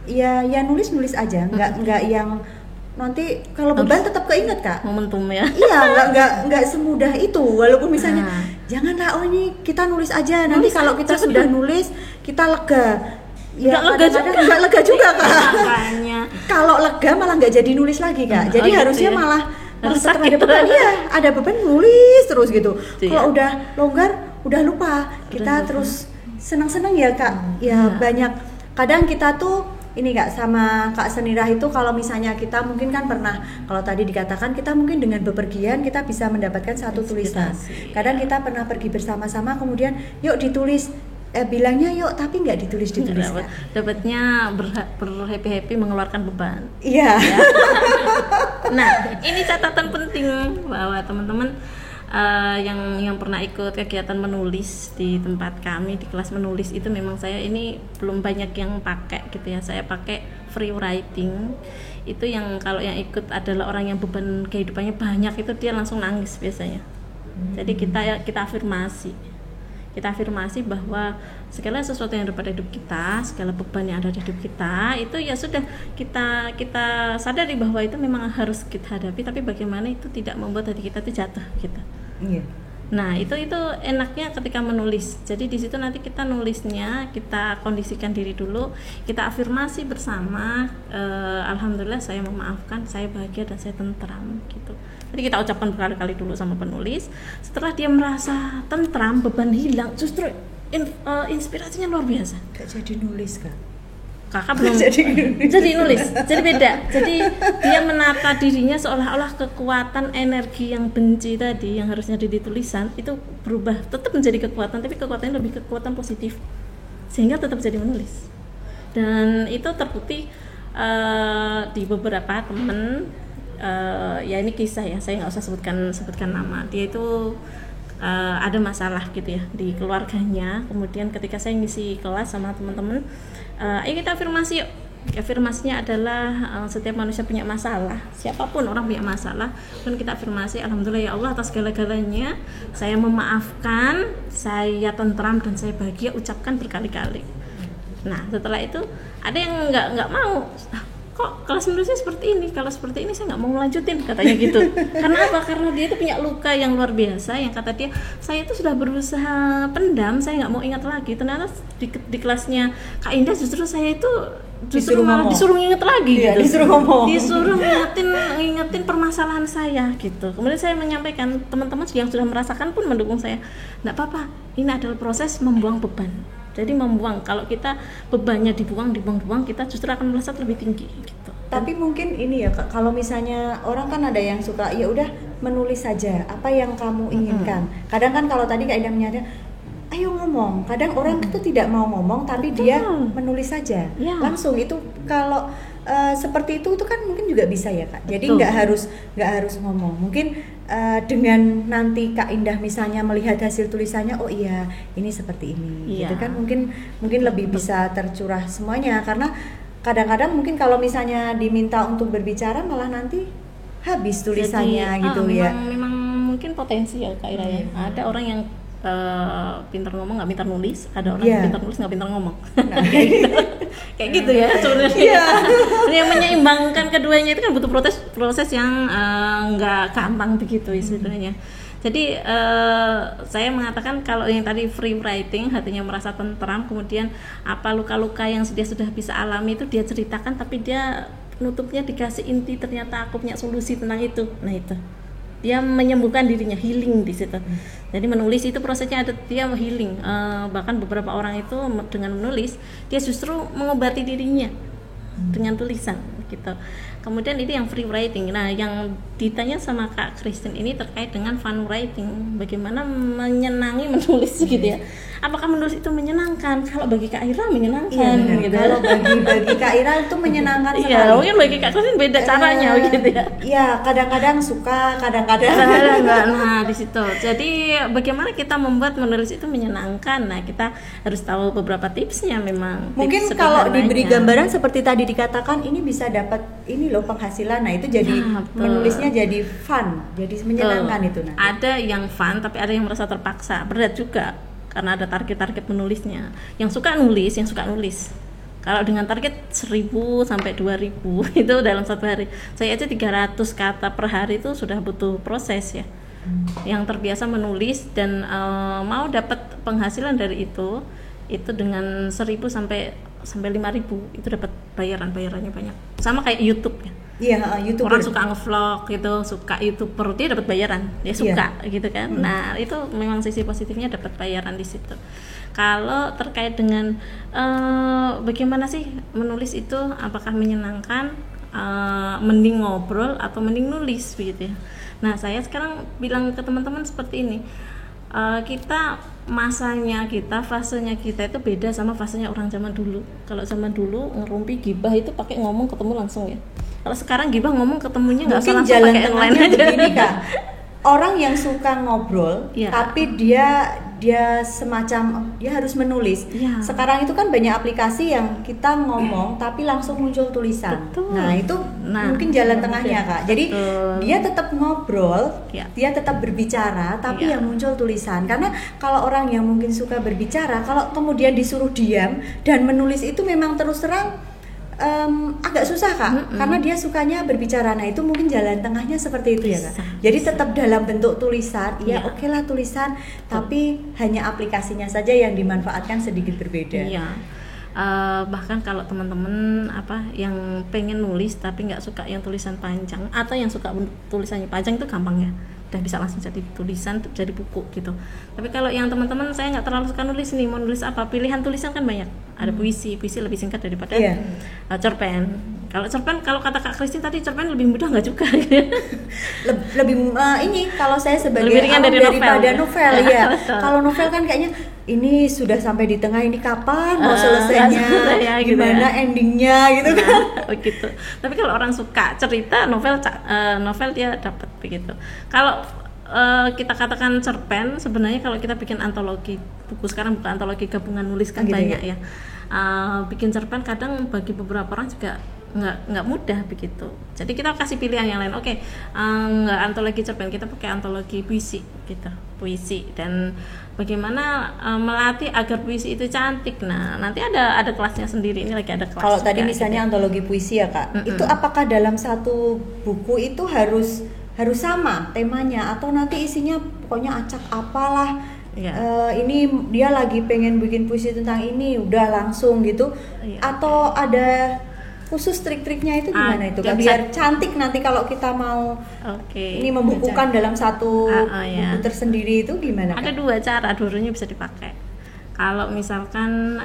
ya nulis aja, nggak yang nanti kalau beban tetap keinget Kak. Momentum ya. Iya, nggak semudah itu. Walaupun misalnya janganlah ini kita nulis aja. Nanti kalau kita sudah nulis kita lega. Ya nggak lega juga Kak. Kalau lega malah nggak jadi nulis lagi Kak. Jadi harusnya malah setelah ada beban, ada beban nulis terus gitu. Kalau udah longgar, udah lupa. Kita terus senang-senang ya Kak. Ya banyak. Kadang kita tuh ini Kak, sama Kak Senirah itu kalau misalnya kita mungkin kan pernah, kalau tadi dikatakan kita mungkin dengan bepergian kita bisa mendapatkan satu tulisan. Kadang kita pernah pergi bersama-sama kemudian yuk ditulis, bilangnya yuk tapi nggak ditulis-ditulis. Dapatnya berhappy-happy mengeluarkan beban. Iya. Ya. Nah, ini catatan penting bahwa teman-teman yang pernah ikut kegiatan menulis di tempat kami di kelas menulis itu memang saya ini belum banyak yang pakai gitu ya. Saya pakai free writing. Itu yang kalau yang ikut adalah orang yang beban kehidupannya banyak itu dia langsung nangis biasanya. Jadi kita afirmasi. Kita afirmasi bahwa segala sesuatu yang ada pada hidup kita, segala beban yang ada di hidup kita itu ya sudah kita sadari bahwa itu memang harus kita hadapi, tapi bagaimana itu tidak membuat hati kita itu jatuh gitu. Iya. Nah itu enaknya ketika menulis. Jadi di situ nanti kita nulisnya, kita kondisikan diri dulu, kita afirmasi bersama. Alhamdulillah saya memaafkan, saya bahagia dan saya tentram gitu. Jadi kita ucapkan berkali-kali dulu sama penulis. Setelah dia merasa tentram, beban hilang, justru inspirasinya luar biasa. Gak jadi nulis Kak. Kakak belum jadi nulis, jadi beda. Jadi dia menata dirinya seolah-olah kekuatan energi yang benci tadi yang harusnya di tulisan itu berubah, tetap menjadi kekuatan, tapi kekuatannya lebih kekuatan positif, sehingga tetap jadi menulis. Dan itu terbukti di beberapa temen. Ya ini kisah ya, saya nggak usah sebutkan nama. Dia itu ada masalah gitu ya di keluarganya. Kemudian ketika saya ngisi kelas sama teman-teman, ayo kita afirmasi yuk. Afirmasinya adalah setiap manusia punya masalah, siapapun orang punya masalah, dan kita afirmasi, alhamdulillah ya Allah atas segala-galanya, saya memaafkan, saya tentram dan saya bahagia, ucapkan berkali-kali. Nah setelah itu ada yang nggak mau, kok kelas menulisnya seperti ini, kalau seperti ini saya nggak mau melanjutin katanya gitu. Karena apa? Karena dia itu punya luka yang luar biasa, yang kata dia, saya itu sudah berusaha pendam, saya nggak mau ingat lagi. Ternyata di kelasnya Kak Indah justru saya itu disuruh ingat lagi gitu. Disuruh ngingetin permasalahan saya gitu. Kemudian saya menyampaikan, teman-teman yang sudah merasakan pun mendukung saya. Nggak apa-apa, ini adalah proses membuang beban. Jadi membuang, kalau kita bebannya dibuang, kita justru akan melesat lebih tinggi gitu. Tapi mungkin ini ya Kak, kalau misalnya orang kan ada yang suka ya udah menulis saja apa yang kamu inginkan. Kadang kan kalau tadi Kak Indah menyatakan ayo ngomong, kadang orang itu tidak mau ngomong tapi dia menulis saja. Ya. Langsung itu kalau seperti itu kan mungkin juga bisa ya Kak. Jadi nggak harus ngomong. Mungkin dengan nanti Kak Indah misalnya melihat hasil tulisannya, oh iya ini seperti ini, gitu kan mungkin lebih bisa tercurah semuanya. Karena kadang-kadang mungkin kalau misalnya diminta untuk berbicara malah nanti habis tulisannya. Jadi, gitu ya. Memang mungkin potensi ya Kak Ira ya. Ada orang yang pintar ngomong nggak pintar nulis, ada orang yang pintar nulis nggak pintar ngomong. Nah, kayak gitu ya sebenarnya. Yang menyeimbangkan keduanya itu kan butuh proses yang nggak gampang begitu istilahnya. Jadi saya mengatakan kalau yang tadi free writing, hatinya merasa tentram, kemudian apa luka-luka yang dia sudah bisa alami itu dia ceritakan, tapi dia nutupnya dikasih inti, ternyata aku punya solusi tentang itu. Nah itu dia menyembuhkan dirinya, healing di situ. Jadi menulis itu prosesnya ada, dia healing. Bahkan beberapa orang itu dengan menulis dia justru mengobati dirinya dengan tulisan gitu. Kemudian itu yang free writing. Nah yang ditanya sama Kak Christine ini terkait dengan fun writing, bagaimana menyenangi menulis gitu ya. Apakah menulis itu menyenangkan? Kalau bagi Kak Ira menyenangkan gitu. Kalau bagi Kak Ira itu menyenangkan sekali. Iya, mungkin bagi Kak Christine beda caranya gitu ya. Iya, kadang-kadang suka, kadang-kadang enggak. Nah, di situ. Jadi bagaimana kita membuat menulis itu menyenangkan? Nah, kita harus tahu beberapa tipsnya memang. Mungkin tips kalau diberi gambaran seperti tadi dikatakan ini bisa dapat ini loh penghasilan. Nah, itu jadi menulisnya jadi fun, jadi menyenangkan itu nanti. Ada yang fun tapi ada yang merasa terpaksa, berat juga karena ada target-target menulisnya. Yang suka nulis. Kalau dengan target 1.000 sampai 2.000 itu dalam satu hari. Saya aja 300 kata per hari itu sudah butuh proses ya. Yang terbiasa menulis dan mau dapat penghasilan dari itu dengan 1.000 sampai 5.000 itu dapat bayarannya banyak. Sama kayak YouTube ya. Iya, YouTuber. Orang suka ngevlog gitu, suka YouTuber, dia dapat bayaran, dia suka gitu kan. Nah itu memang sisi positifnya, dapat bayaran di situ. Kalau terkait dengan bagaimana sih menulis itu, apakah menyenangkan, mending ngobrol atau mending nulis begitu ya. Nah saya sekarang bilang ke teman-teman seperti ini, kita masanya kita, fasenya kita itu beda sama fasenya orang zaman dulu. Kalau zaman dulu ngerumpi gibah itu pakai ngomong ketemu langsung ya. Kalau sekarang gibah ngomong ketemunya nggak usah langsung pakai yang lain aja. Begini Kak, orang yang suka ngobrol, tapi dia semacam dia harus menulis. Sekarang itu kan banyak aplikasi yang kita ngomong tapi langsung muncul tulisan. Betul. Nah itu mungkin jalan tengahnya Kak. Jadi dia tetap ngobrol, dia tetap berbicara, tapi yang muncul tulisan. Karena kalau orang yang mungkin suka berbicara, kalau kemudian disuruh diam dan menulis itu memang terus terang agak susah Kak, karena dia sukanya berbicara. Nah itu mungkin jalan tengahnya seperti itu ya Kak. Jadi tetap dalam bentuk tulisan, oke lah tulisan, tapi hanya aplikasinya saja yang dimanfaatkan sedikit berbeda. Bahkan kalau teman-teman yang pengen nulis tapi nggak suka yang tulisan panjang, atau yang suka tulisannya panjang, itu gampang ya, udah bisa langsung jadi tulisan, jadi buku gitu. Tapi kalau yang teman-teman saya nggak terlalu suka nulis nih, mau nulis apa, pilihan tulisan kan banyak. Ada puisi lebih singkat daripada cerpen. Kalau cerpen, kalau kata Kak Christine tadi, cerpen lebih mudah nggak juga lebih ini kalau saya sebagai lebih ringan daripada novel ya. Kalau novel kan kayaknya ini sudah sampai di tengah, ini kapan mau selesainya, gimana endingnya gitu kan. Begitu. Tapi kalau orang suka cerita, novel dia dapat begitu. Kalau kita katakan cerpen, sebenarnya kalau kita bikin antologi buku, sekarang bukan antologi gabungan nulis kan banyak ya. Bikin cerpen kadang bagi beberapa orang juga nggak mudah begitu. Jadi kita kasih pilihan yang lain. Nggak antologi cerpen, kita pakai antologi puisi gitu, puisi. Dan bagaimana melatih agar puisi itu cantik. Nah nanti ada kelasnya sendiri, ini lagi ada kelas. Kalau tadi misalnya gitu. Antologi puisi ya Kak, itu apakah dalam satu buku itu harus sama temanya, atau nanti isinya pokoknya acak apalah, ini dia lagi pengen bikin puisi tentang ini, udah langsung gitu, atau ada khusus trik-triknya itu gimana itu Kak? Biar cantik nanti kalau kita mau ini membukukan dalam satu buku tersendiri, itu gimana Kak? Ada dua cara, dua-duanya bisa dipakai. Kalau misalkan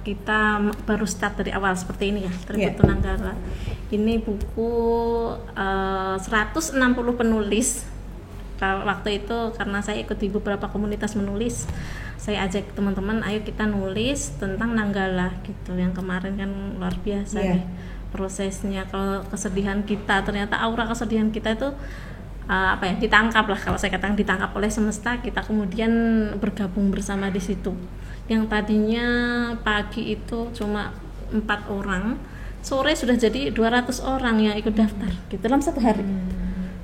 kita baru start dari awal seperti ini ya, Tribut Tunanggala. Ini buku 160 penulis. Waktu itu karena saya ikut di beberapa komunitas menulis, saya ajak teman-teman, ayo kita nulis tentang Nanggala gitu. Yang kemarin kan luar biasa nih prosesnya. Kalau kesedihan kita, ternyata aura kesedihan kita itu ditangkap lah, kalau saya katakan ditangkap oleh semesta. Kita kemudian bergabung bersama di situ. Yang tadinya pagi itu cuma 4 orang, sore sudah jadi 200 orang yang ikut daftar gitu dalam satu hari.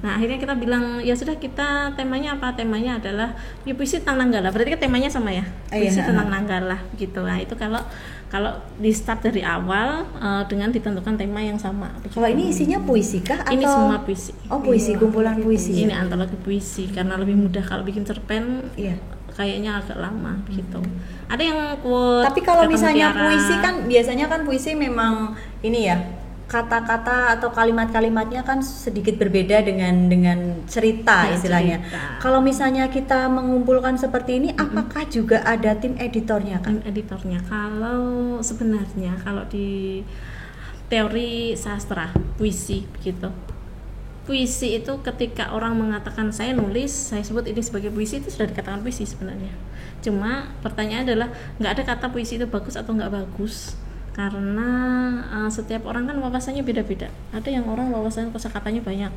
Nah akhirnya kita bilang ya sudah, kita temanya apa? Temanya adalah puisi tentang Nanggala. Berarti kan temanya sama ya, puisi tentang Nanggala gitu. Nah itu kalau di start dari awal dengan ditentukan tema yang sama. Kalau ini isinya puisi kah? Ini semua puisi. Oh puisi, kumpulan puisi. Ini antologi puisi karena lebih mudah. Kalau bikin cerpen kayaknya agak lama gitu. Ada yang quote. Tapi kalau misalnya puisi kan biasanya kan puisi memang ini ya, kata-kata atau kalimat-kalimatnya kan sedikit berbeda dengan cerita istilahnya. Kalau misalnya kita mengumpulkan seperti ini, apakah juga ada tim editornya kan? Tim editornya. Kalau sebenarnya kalau di teori sastra puisi begitu. Puisi itu ketika orang mengatakan saya nulis, saya sebut ini sebagai puisi, itu sudah dikatakan puisi sebenarnya. Cuma pertanyaan adalah nggak ada kata puisi itu bagus atau nggak bagus. Karena setiap orang kan wawasannya beda-beda. Ada yang orang wawasan kosakatanya banyak,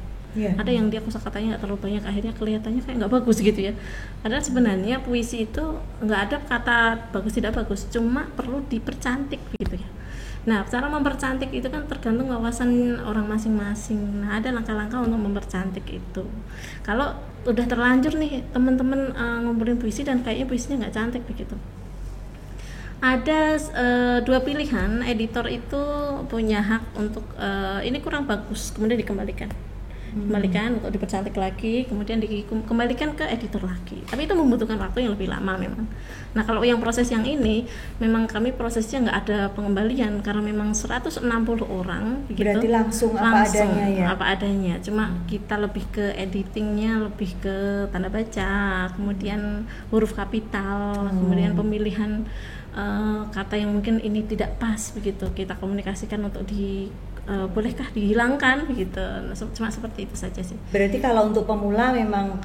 ada yang dia kosakatanya nggak terlalu banyak, akhirnya kelihatannya kayak nggak bagus gitu ya. Padahal sebenarnya puisi itu nggak ada kata bagus tidak bagus, cuma perlu dipercantik gitu ya. Nah cara mempercantik itu kan tergantung wawasan orang masing-masing. Nah ada langkah-langkah untuk mempercantik itu. Kalau udah terlanjur nih teman-teman ngumpulin puisi dan kayaknya puisinya nggak cantik begitu, ada dua pilihan. Editor itu punya hak untuk ini kurang bagus, kemudian dikembalikan. kembalikan untuk dipercantik lagi, kemudian dikembalikan ke editor lagi. Tapi itu membutuhkan waktu yang lebih lama memang. Nah kalau yang proses yang ini memang kami prosesnya nggak ada pengembalian karena memang 160 orang begitu. Berarti langsung apa adanya ya? Apa adanya, cuma kita lebih ke editingnya, lebih ke tanda baca, kemudian huruf kapital, kemudian pemilihan kata yang mungkin ini tidak pas begitu, kita komunikasikan untuk bolehkah dihilangkan begitu. Cuma seperti itu saja sih. Berarti kalau untuk pemula memang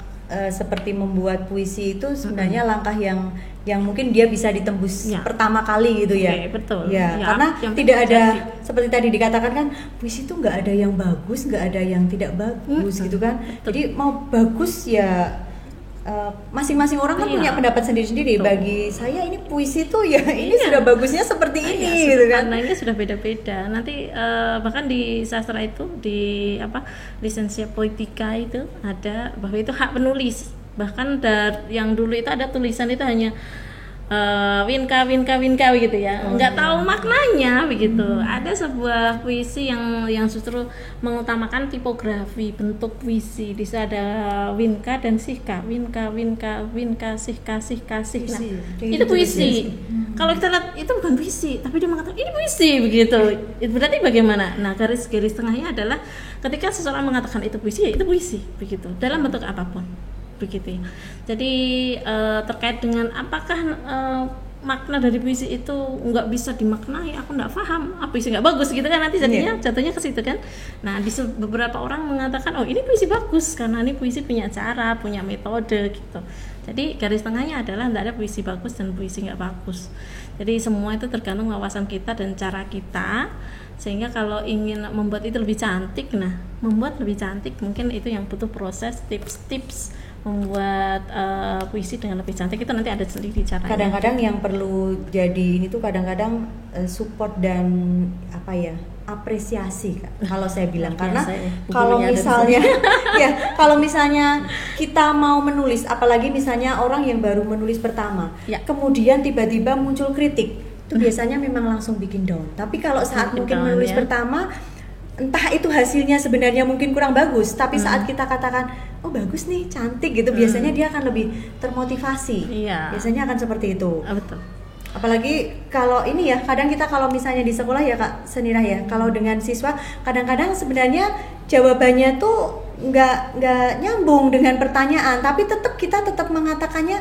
seperti membuat puisi itu sebenarnya langkah yang mungkin dia bisa ditembus pertama kali gitu ya. Betul. Ya, karena tidak ada seperti tadi dikatakan kan puisi itu nggak ada yang bagus, nggak ada yang tidak bagus gitu kan. Jadi mau bagus ya masing-masing orang kan punya pendapat sendiri-sendiri. Bagi saya ini puisi tuh ya ini sudah bagusnya seperti ini gitu kan. Karena ini sudah beda-beda. Nanti bahkan di sastra itu di lisensia poetika itu ada bahwa itu hak penulis. Bahkan yang dulu itu ada tulisan itu hanya winka gitu ya, nggak tahu maknanya begitu. Ada sebuah puisi yang justru mengutamakan tipografi bentuk puisi. Di sana ada winka dan sihka, winka sihka. Nah, itu puisi. Kalau kita lihat itu bukan puisi, tapi dia mengatakan ini puisi begitu. Itu berarti bagaimana? Nah garis tengahnya adalah ketika seseorang mengatakan itu puisi, ya itu puisi begitu dalam bentuk apapun. Begitu ya. Jadi terkait dengan apakah makna dari puisi itu nggak bisa dimaknai, aku nggak paham, puisi nggak bagus gitu kan, nanti jatuhnya ke situ kan. Nah di beberapa orang mengatakan oh ini puisi bagus karena ini puisi punya cara, punya metode gitu. Jadi garis tengahnya adalah nggak ada puisi bagus dan puisi nggak bagus. Jadi semua itu tergantung wawasan kita dan cara kita. Sehingga kalau ingin membuat itu lebih cantik, membuat lebih cantik mungkin itu yang butuh proses, tips-tips membuat puisi dengan lebih cantik itu nanti ada sendiri caranya. Kadang-kadang yang perlu jadi ini tuh kadang-kadang support dan apresiasi kalau saya bilang, karena kalau misalnya kita mau menulis, apalagi misalnya orang yang baru menulis pertama, kemudian tiba-tiba muncul kritik, itu biasanya memang langsung bikin down. Tapi kalau saat mungkin menulis pertama, entah itu hasilnya sebenarnya mungkin kurang bagus, tapi saat kita katakan oh bagus nih, cantik gitu, biasanya dia akan lebih termotivasi. Biasanya akan seperti itu. Betul. Apalagi kalau ini ya, kadang kita kalau misalnya di sekolah ya Kak Senira ya, kalau dengan siswa kadang-kadang sebenarnya jawabannya tuh nggak nyambung dengan pertanyaan, tapi kita tetap mengatakannya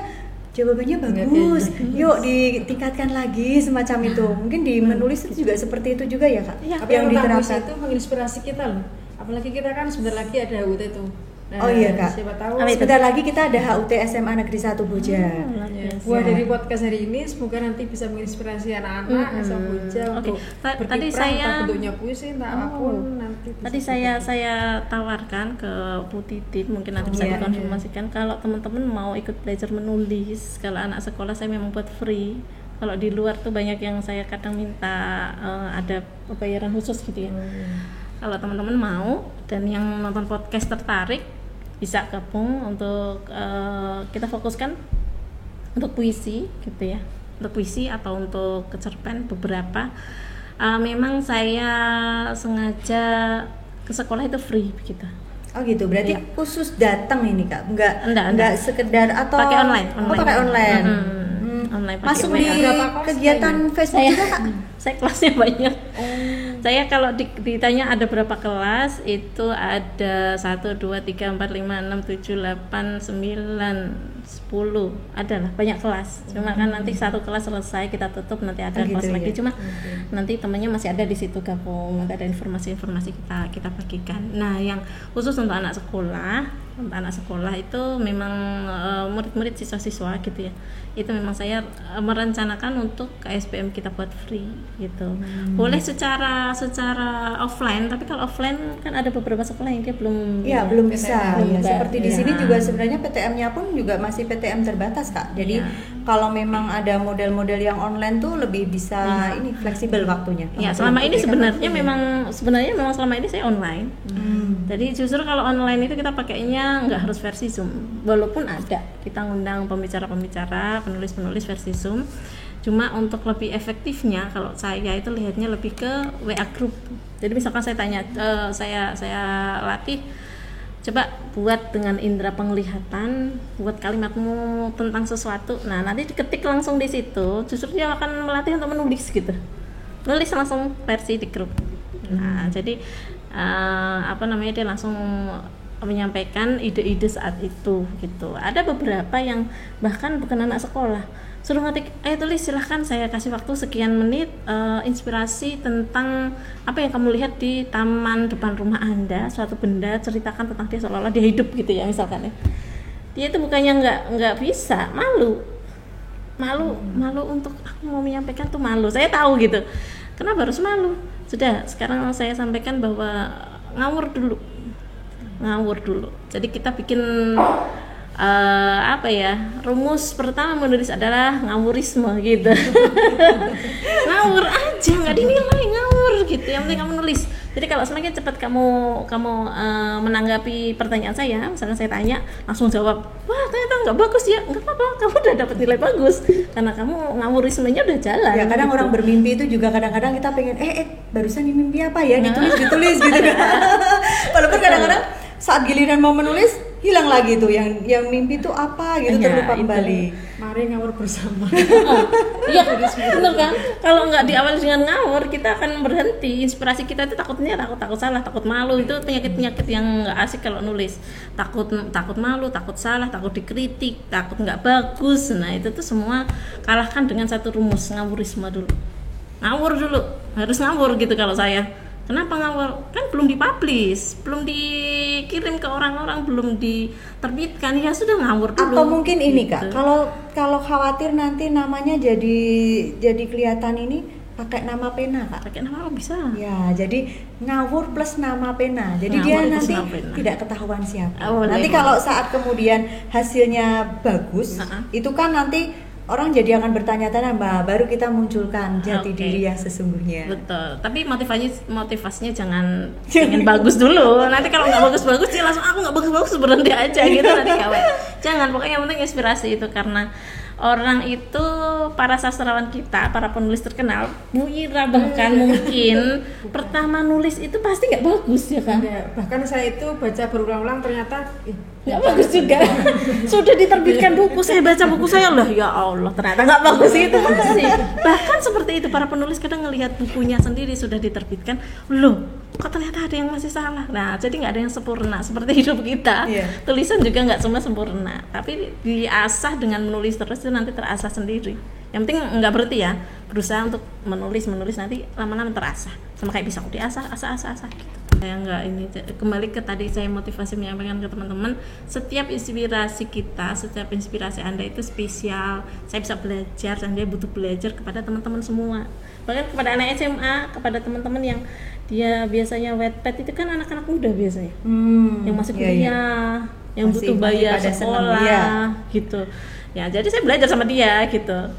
jawabannya bagus, yuk ditingkatkan lagi semacam itu. Mungkin di menulis itu juga seperti itu juga ya Kak. Yang diterapkan itu menginspirasi kita loh. Apalagi kita kan sebentar lagi ada HUT itu. Nah, oh iya Kak, siapa tahu sebentar lagi kita ada HUT SMA Negeri 1 Boja. Buat dari podcast hari ini semoga nanti bisa menginspirasi anak-anak SMA Boja untuk tadi saya bentuknya puisi entah apapun nanti. Tadi saya tawarkan ke Bu Titin, mungkin nanti bisa dikonfirmasikan kalau teman-teman mau ikut belajar menulis. Kalau anak sekolah saya memang buat free. Kalau di luar tuh banyak yang saya kadang minta ada pembayaran khusus gitu ya. Kalau teman-teman mau dan yang nonton podcast tertarik, bisa gabung untuk kita fokuskan untuk puisi gitu ya, untuk puisi atau untuk kecerpen beberapa. Memang saya sengaja ke sekolah itu free begitu. Oh gitu, berarti khusus datang ini Kak, enggak sekedar atau pakai online. Pakai online. Online masuk di kegiatan Facebook juga Kak? Saya kelasnya banyak. Saya kalau ditanya ada berapa kelas, itu ada 1, 2, 3, 4, 5, 6, 7, 8, 9, 10, adalah banyak kelas. Cuma kan nanti satu kelas selesai kita tutup, nanti ada kelas lagi. Cuma nanti temannya masih ada di situ gabung, nanti ada informasi-informasi kita bagikan. Nah yang khusus untuk anak sekolah itu memang murid-murid siswa-siswa gitu ya, itu memang saya merencanakan untuk KSPM kita buat free gitu. Boleh secara offline, tapi kalau offline kan ada beberapa sekolah yang dia belum bisa. Seperti di sini juga sebenarnya PTM-nya pun juga masih PTM terbatas Kak. Jadi kalau memang ada model-model yang online tuh lebih bisa ini fleksibel waktunya. Ya, selama ini sebenarnya memang selama ini saya online. Jadi justru kalau online itu kita pakainya nggak harus versi Zoom, walaupun ada kita ngundang pembicara-pembicara, penulis-penulis versi Zoom. Cuma untuk lebih efektifnya kalau saya itu lihatnya lebih ke WA group. Jadi misalkan saya tanya, saya latih coba buat dengan indera penglihatan, buat kalimatmu tentang sesuatu. Nah, nanti diketik langsung di situ, justru dia akan melatih untuk menulis gitu. Nulis langsung versi di grup. Nah, jadi dia langsung menyampaikan ide-ide saat itu gitu. Ada beberapa yang bahkan bukan anak sekolah, suruh ngetik, ayo tulis, silahkan saya kasih waktu sekian menit, inspirasi tentang apa yang kamu lihat di taman depan rumah Anda, suatu benda, ceritakan tentang dia seolah-olah dia hidup gitu ya misalkan ya. Dia itu bukannya nggak bisa, malu untuk aku mau menyampaikan tuh malu. Saya tahu gitu. Kenapa harus malu? Sudah, sekarang saya sampaikan bahwa ngawur dulu. Jadi kita bikin rumus pertama menulis adalah ngawurisme gitu. Ngawur aja, nggak dinilai, ngawur gitu. Yang penting kamu nulis. Jadi kalau semakin cepat kamu menanggapi pertanyaan saya, misalnya saya tanya, langsung jawab, wah ternyata nggak bagus ya, nggak apa-apa, kamu udah dapat nilai bagus karena kamu ngawurismenya udah jalan. Ya kadang gitu. Orang bermimpi itu juga kadang-kadang kita pengen, barusan mimpi apa ya, ditulis gitu kan. Walaupun kadang-kadang saat giliran mau menulis hilang lagi tuh yang mimpi itu apa gitu, terlupa kembali. Mari ngawur bersama. Iya, benar kan? Kalau nggak diawali dengan ngawur, kita akan berhenti. Inspirasi kita itu takut salah, takut malu. Itu penyakit yang nggak asik kalau nulis. Takut malu, takut salah, takut dikritik, takut nggak bagus. Nah itu tuh semua kalahkan dengan satu rumus, ngawurisme dulu. Ngawur dulu, harus ngawur gitu kalau saya. Kenapa ngawur? Kan belum dipublish, belum dikirim ke orang-orang, belum diterbitkan, ya sudah ngawur dulu. Atau mungkin ini gitu. Kak, kalau khawatir nanti namanya jadi kelihatan ini pakai nama pena Kak. Pakai nama bisa. Ya, jadi ngawur plus nama pena. Jadi Ngawur dia plus nanti nama pena. tidak ketahuan siapa. Boleh. Nanti kalau saat kemudian hasilnya bagus, itu kan nanti orang jadi akan bertanya-tanya, Mbak, baru kita munculkan jati diri yang sesungguhnya. Betul. Tapi motivasinya jangan bagus dulu. Nanti kalau nggak bagus-bagus dia langsung aku nggak bagus-bagus berhenti aja gitu nanti gawe. Jangan, pokoknya yang penting inspirasi itu, karena orang itu, para sastrawan kita, para penulis terkenal, Bu Ira bahkan mungkin pertama nulis itu pasti nggak bagus ya kan? Bahkan saya itu baca berulang-ulang ternyata nggak bagus juga. Sudah diterbitkan buku, saya baca buku saya, lah ya Allah ternyata nggak bagus itu pasti. Bahkan seperti itu, para penulis kadang ngelihat bukunya sendiri sudah diterbitkan, loh kok ternyata ada yang masih salah. Nah jadi nggak ada yang sempurna, seperti hidup kita. Tulisan juga nggak semua sempurna, tapi diasah dengan menulis terus itu nanti terasah sendiri. Yang penting nggak berhenti ya, berusaha untuk menulis nanti lama-lama terasah, sama kayak bisa diasah gitu. Saya nggak ini, kembali ke tadi saya motivasi menyampaikan ke teman-teman, setiap inspirasi kita, setiap inspirasi Anda itu spesial. Saya bisa belajar dan dia butuh belajar kepada teman-teman semua, bahkan kepada anak SMA, kepada teman-teman yang dia biasanya wetpad, itu kan anak-anak muda biasanya, yang masih kuliah, yang butuh bayar sekolah gitu ya. Jadi saya belajar sama dia gitu,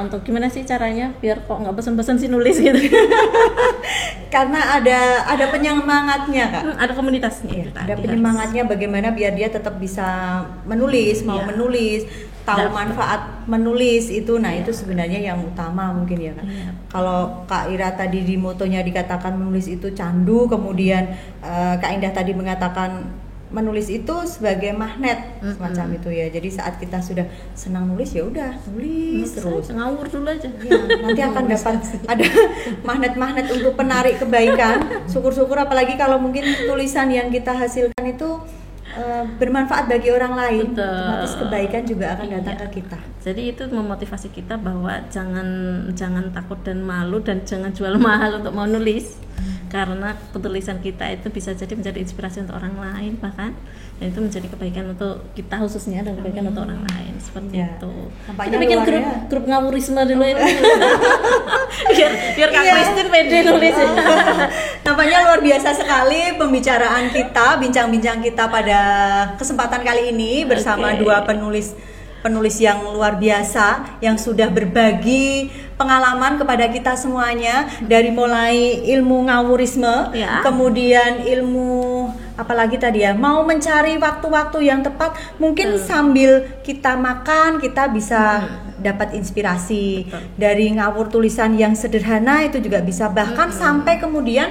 untuk gimana sih caranya biar kok nggak bosan-bosan sih nulis gitu. Karena ada penyemangatnya Kak. Ada komunitasnya. Ada penyemangatnya, bagaimana biar dia tetap bisa menulis, menulis, tahu manfaat menulis itu. Nah itu sebenarnya yang utama mungkin ya Kak. Kalau Kak Ira tadi di motonya dikatakan menulis itu candu, kemudian Kak Indah tadi mengatakan menulis itu sebagai magnet semacam itu ya. Jadi saat kita sudah senang nulis, ya udah nulis terus, ngawur dulu aja ya, nanti akan dapat ada magnet-magnet untuk penarik kebaikan. Syukur-syukur apalagi kalau mungkin tulisan yang kita hasilkan itu bermanfaat bagi orang lain, otomatis kebaikan juga akan datang ke kita. Jadi itu memotivasi kita bahwa jangan takut dan malu, dan jangan jual mahal untuk mau nulis, karena penulisan kita itu bisa jadi menjadi inspirasi untuk orang lain bahkan, dan itu menjadi kebaikan untuk kita khususnya dan kebaikan untuk orang lain, seperti itu. Kita bikin grup ngawurisme dulu itu. biar Kak Christine pede nulis. Nampaknya luar biasa sekali pembicaraan kita, bincang-bincang kita pada kesempatan kali ini bersama dua penulis yang luar biasa yang sudah berbagi pengalaman kepada kita semuanya, dari mulai ilmu ngawurisme, kemudian ilmu apalagi tadi ya, mau mencari waktu-waktu yang tepat, mungkin sambil kita makan kita bisa dapat inspirasi. Dari ngawur tulisan yang sederhana itu juga bisa, bahkan sampai kemudian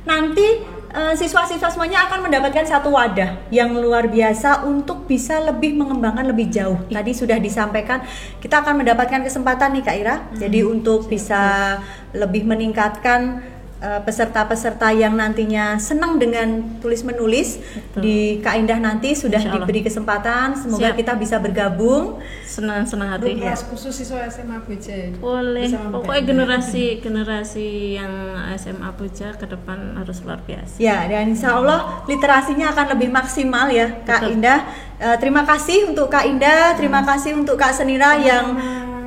nanti siswa-siswa semuanya akan mendapatkan satu wadah yang luar biasa untuk bisa lebih mengembangkan lebih jauh. Tadi sudah disampaikan kita akan mendapatkan kesempatan nih Kak Ira. Jadi untuk bisa lebih meningkatkan peserta-peserta yang nantinya senang dengan tulis menulis di Kak Indah nanti sudah diberi kesempatan. Semoga kita bisa bergabung. Senang hati. Kelas khusus siswa SMA Boja. Boleh. Pokoknya generasi yang SMA Boja ke depan harus luar biasa. Ya, dan insya Allah literasinya akan lebih maksimal ya Kak Indah. Terima kasih untuk Kak Indah, terima kasih untuk Kak Senira yang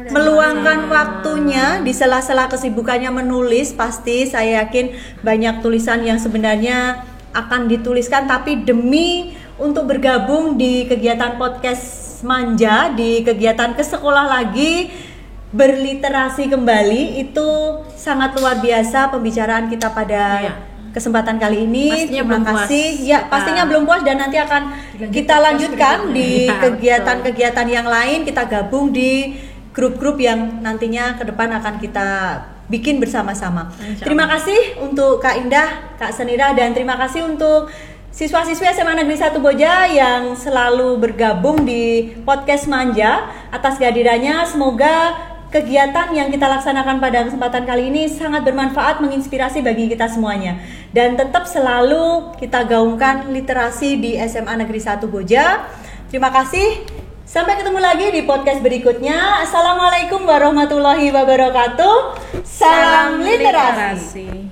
meluangkan waktunya di sela-sela kesibukannya menulis. Pasti saya yakin banyak tulisan yang sebenarnya akan dituliskan, tapi demi untuk bergabung di kegiatan podcast Manja, di kegiatan ke sekolah lagi, berliterasi kembali, itu sangat luar biasa pembicaraan kita pada kesempatan kali ini. Terima kasih. Ya, pastinya belum puas dan nanti akan kita lanjutkan di kegiatan-kegiatan yang lain. Kita gabung di grup-grup yang nantinya ke depan akan kita bikin bersama-sama. Terima kasih untuk Kak Indah, Kak Senira, dan terima kasih untuk siswa-siswi SMA Negeri 1 Boja yang selalu bergabung di podcast Manja. Atas kehadirannya, semoga kegiatan yang kita laksanakan pada kesempatan kali ini sangat bermanfaat, menginspirasi bagi kita semuanya. Dan tetap selalu kita gaungkan literasi di SMA Negeri 1 Boja. Terima kasih. Sampai ketemu lagi di podcast berikutnya. Assalamualaikum warahmatullahi wabarakatuh. Salam literasi.